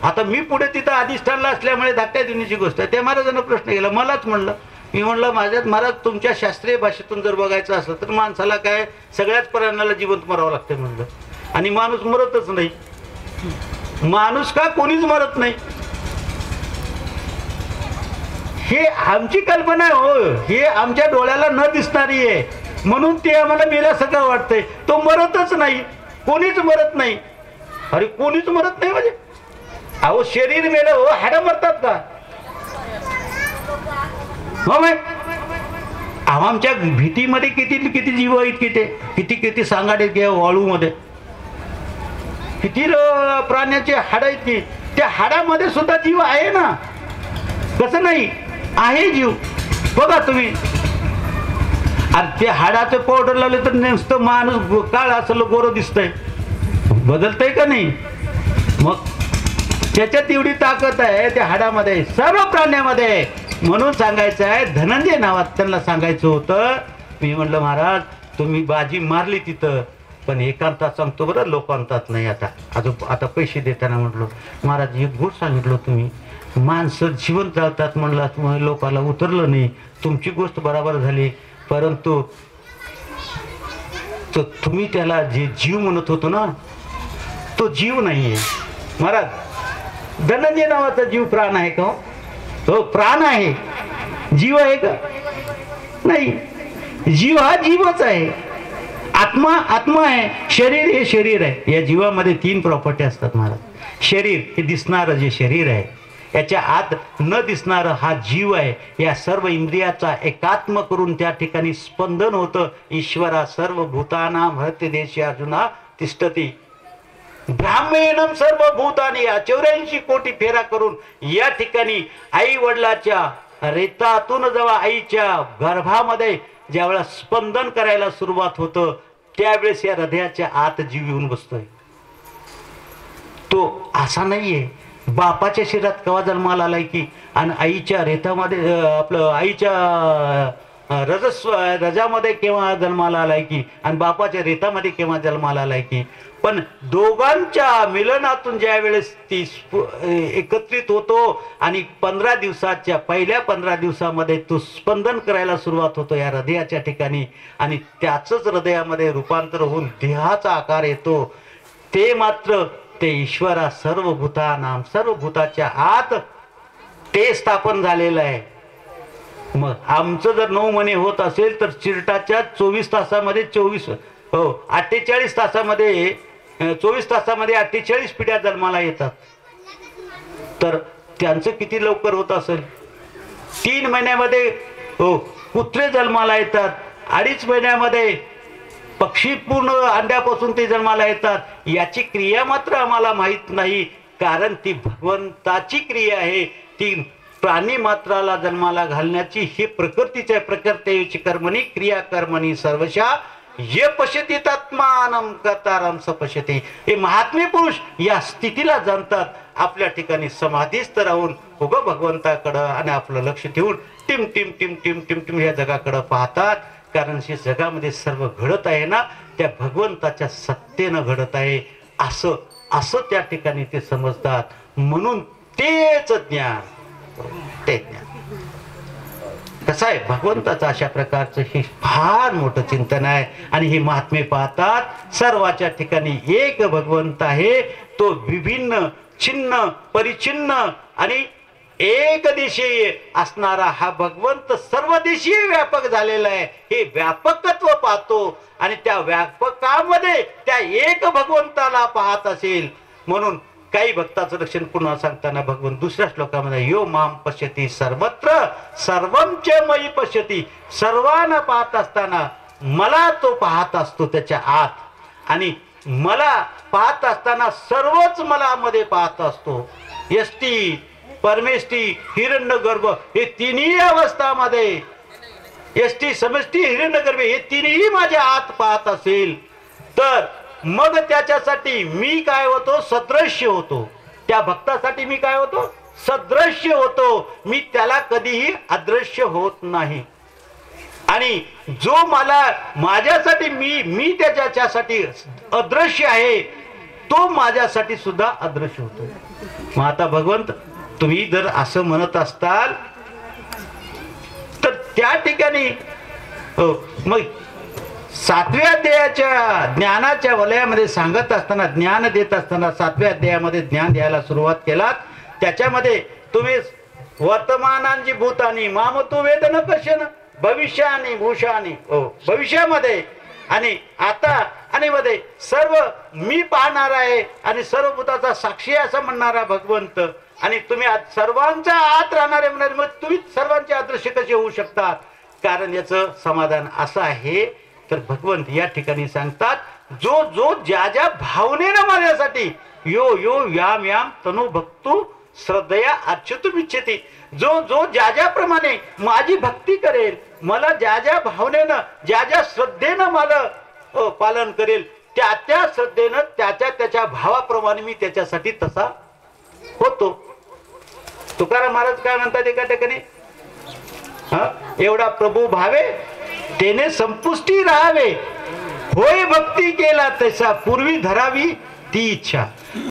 आता मी पुढे तिथं अधिष्ठानला असल्यामुळे धाकट्या देण्याची गोष्ट आहे. त्या महाराजांना प्रश्न केला, मलाच म्हणलं. मी म्हणलं माझ्यात महाराज तुमच्या शास्त्रीय भाषेतून जर बघायचं असलं तर माणसाला काय सगळ्याच प्राण्याला जिवंत मरावं लागतं म्हणलं, आणि माणूस मरतच नाही. माणूस का कोणीच मरत नाही, हे आमची कल्पना आहे हो, हे आमच्या डोळ्याला न दिसणारी आहे. म्हणून ते आम्हाला मेल्यासारखं वाटतंय. तो मरतच नाही, कोणीच मरत नाही. अरे कोणीच मरत नाही म्हणजे अहो शरीर मेलं हो, हाडं मरतात का? हो बाय, आमच्या भीतीमध्ये किती किती जीव आहेत, किती किती सांगाडे घ्या वाळूमध्ये किती प्राण्याचे हाड आहेत की त्या हाडामध्ये सुद्धा जीव आहे ना. कसं नाही आहे जीव. बघा तुम्ही, अरे ते हाडाचं पावडर लावले तर नुसतं माणूस काळ असं गोरं दिसतंय, बदलतंय का नाही? मग त्याच्यात एवढी ताकद आहे त्या हाडामध्ये, सर्व प्राण्यामध्ये. म्हणून सांगायचं आहे, धनंजय नावात त्यांना सांगायचं होतं. मी म्हणलं महाराज तुम्ही बाजी मारली तिथं, पण एकांतात सांगतो बरं, लोकांतात नाही. आता पैसे देताना म्हटलो महाराज एक गोष्ट सांगितलं तुम्ही, माणसं जिवंत जातात म्हणलं, लोकाला उतरलं नाही. तुमची गोष्ट बरोबर झाली, परंतु तुम्ही त्याला जे जीव म्हणत होतो ना तो जीव नाहीये महाराज. धनंजय नावाचा जीव प्राण आहे का? हो प्राण आहे, जीव आहे का? नाही. जीव हा जीवच आहे, आत्मा आत्मा आहे, शरीर हे शरीर आहे. या जीवामध्ये 3 प्रॉपर्टी असतात महाराज. शरीर हे दिसणारं जे शरीर आहे, याच्या आत न दिसणारं हा जीव आहे. या सर्व इंद्रियाचा एकात्म करून त्या ठिकाणी स्पंदन होतं. ईश्वरा सर्व भूतानां हृदय देशी अर्जुना तिष्ठती ब्राह्मणम सर्व भूतानी. 84 कोटी फेरा करून या ठिकाणी आई वडिलाच्या रेतातून जेव्हा आईच्या गर्भामध्ये ज्यावेळेला स्पंदन करायला सुरुवात होतं त्यावेळेस या हृदयाच्या आत जीव येऊन बसतोय. तो असा नाहीये बापाच्या शरीरात केव्हा जन्माला आलाय की आणि आईच्या रेतामध्ये आपलं आईच्या रजामध्ये केव्हा जन्माला आलाय की आणि बापाच्या रेतामध्ये केव्हा जन्माला आलाय की. पण दोघांच्या मिलनातून ज्या वेळेस ती एकत्रित होतो आणि 15 दिवसाच्या पहिल्या 15 दिवसामध्ये तो स्पंदन करायला सुरुवात होतो या हृदयाच्या ठिकाणी आणि त्याच हृदयामध्ये रूपांतर होऊन देहाचा आकार येतो. ते मात्र ते ईश्वरा सर्व भूतानां सर्व भूताच्या आत ते स्थापन झालेलं आहे. मग आमचं जर 9 महिने होत असेल तर चिरटाच्या 24 तासामध्ये 48 तासामध्ये 24 तासामध्ये 48 पिढ्या जन्माला येतात. तर त्यांचं किती लवकर होत असेल? 3 महिन्यामध्ये कुत्रे जन्माला येतात, 2.5 महिन्यामध्ये पक्षी पूर्ण अंड्यापासून ते जन्माला येतात. याची क्रिया मात्र आम्हाला माहित नाही, कारण ती भगवंताची क्रिया आहे. ती प्राणी मात्राला जन्माला घालण्याची ही प्रकृतीच आहे. प्रकृतीची कर्मणी क्रिया कर्मणी सर्वशा ये पश्यती तत्मानं कर्तारं स पश्यति. हे महात्मे पुरुष या स्थितीला जाणतात. आपल्या ठिकाणी समाधीस्थ राहून उगं भगवंताकडं आणि आपलं लक्ष ठेवून टिम टिम टिम टिम टिम टिम या जगाकडं पाहतात. कारण हे जगामध्ये सर्व घडत आहे ना त्या भगवंताच्या सत्तेनं घडत आहे असं असं त्या ठिकाणी ते समजतात. म्हणून तेच ज्ञान ते ज्ञान कसं आहे भगवंताचं अशा प्रकारचं हे फार मोठं चिंतन आहे. आणि हे महात्मे पाहतात सर्वाच्या ठिकाणी एक भगवंत आहे, तो विभिन्न छिन्न परिचिन्न आणि एक देशीय असणारा हा भगवंत सर्व देशीय व्यापक झालेला आहे. हे व्यापकत्व पाहतो आणि त्या व्यापकामध्ये त्या एक भगवंताला पाहत असेल. म्हणून काही भक्ताचं लक्षण पुन्हा सांगताना भगवंत दुसऱ्या श्लोकामध्ये यो माम पश्यती सर्वत्र सर्वं च मयि पश्यती, सर्वांना पाहत असताना मला तो पाहत असतो त्याच्या आत, आणि मला पाहत असताना सर्वच मला मध्ये पाहत असतो. यष्टी परमेष्टी हिरण्यगर्भ हे तिन्ही अवस्थामध्ये, यष्टी समष्टी हिरण्यगर्भ हे तिन्ही माझ्या आत पाहत असेल तर मग त्याच्यासाठी मी काय होतो, सदृश्य होतो. त्या भक्तासाठी मी काय होतो, सदृश्य होतो. मी त्याला कधीही अदृश्य होत नाही. आणि जो मला माझ्यासाठी मी त्याच्यासाठी अदृश्य आहे तो माझ्यासाठी सुद्धा अदृश्य होतो. मग आता भगवंत तुम्ही जर असं म्हणत असताल तर त्या ठिकाणी मग 7व्या अध्यायाच्या ज्ञानाच्या वलयामध्ये सांगत असताना, ज्ञान देत असताना 7व्या अध्यायामध्ये ज्ञान द्यायला सुरुवात केलात. त्याच्यामध्ये तुम्ही वर्तमानांची भूतानी मामतु वेदन कशन भविष्यानी भूषानी, भविष्यामध्ये आणि आता आणि मध्ये सर्व मी पाहणार आहे आणि सर्व भूताचा साक्षी असं म्हणणारा भगवंत. आणि तुम्ही सर्वांच्या आत राहणारे म्हणणारे, मग तुम्ही सर्वांचे अदृश्य कसे होऊ शकतात? कारण याचं समाधान असं आहे. तर भगवंत या ठिकाणी सांगतात जो जो ज्या ज्या भावनेनं माझ्यासाठी यो यो याम याम तनु भक्तू श्रद्धया अर्चितुम इच्छति, जो जो ज्या ज्याप्रमाणे माझी भक्ती करेल, मला ज्या ज्या भावनेनं ज्या ज्या श्रद्धेनं मला पालन करेल, त्या त्या श्रद्धेनं त्याच्या भावाप्रमाणे मी त्याच्यासाठी तसा होतो. तुकाराम महाराज काय म्हणतात एका ठिकाणी, एवढा प्रभू भावे तेने संपुष्टी राहावे, होय भक्ती केला तसा पूर्वी धरावी ती इच्छा.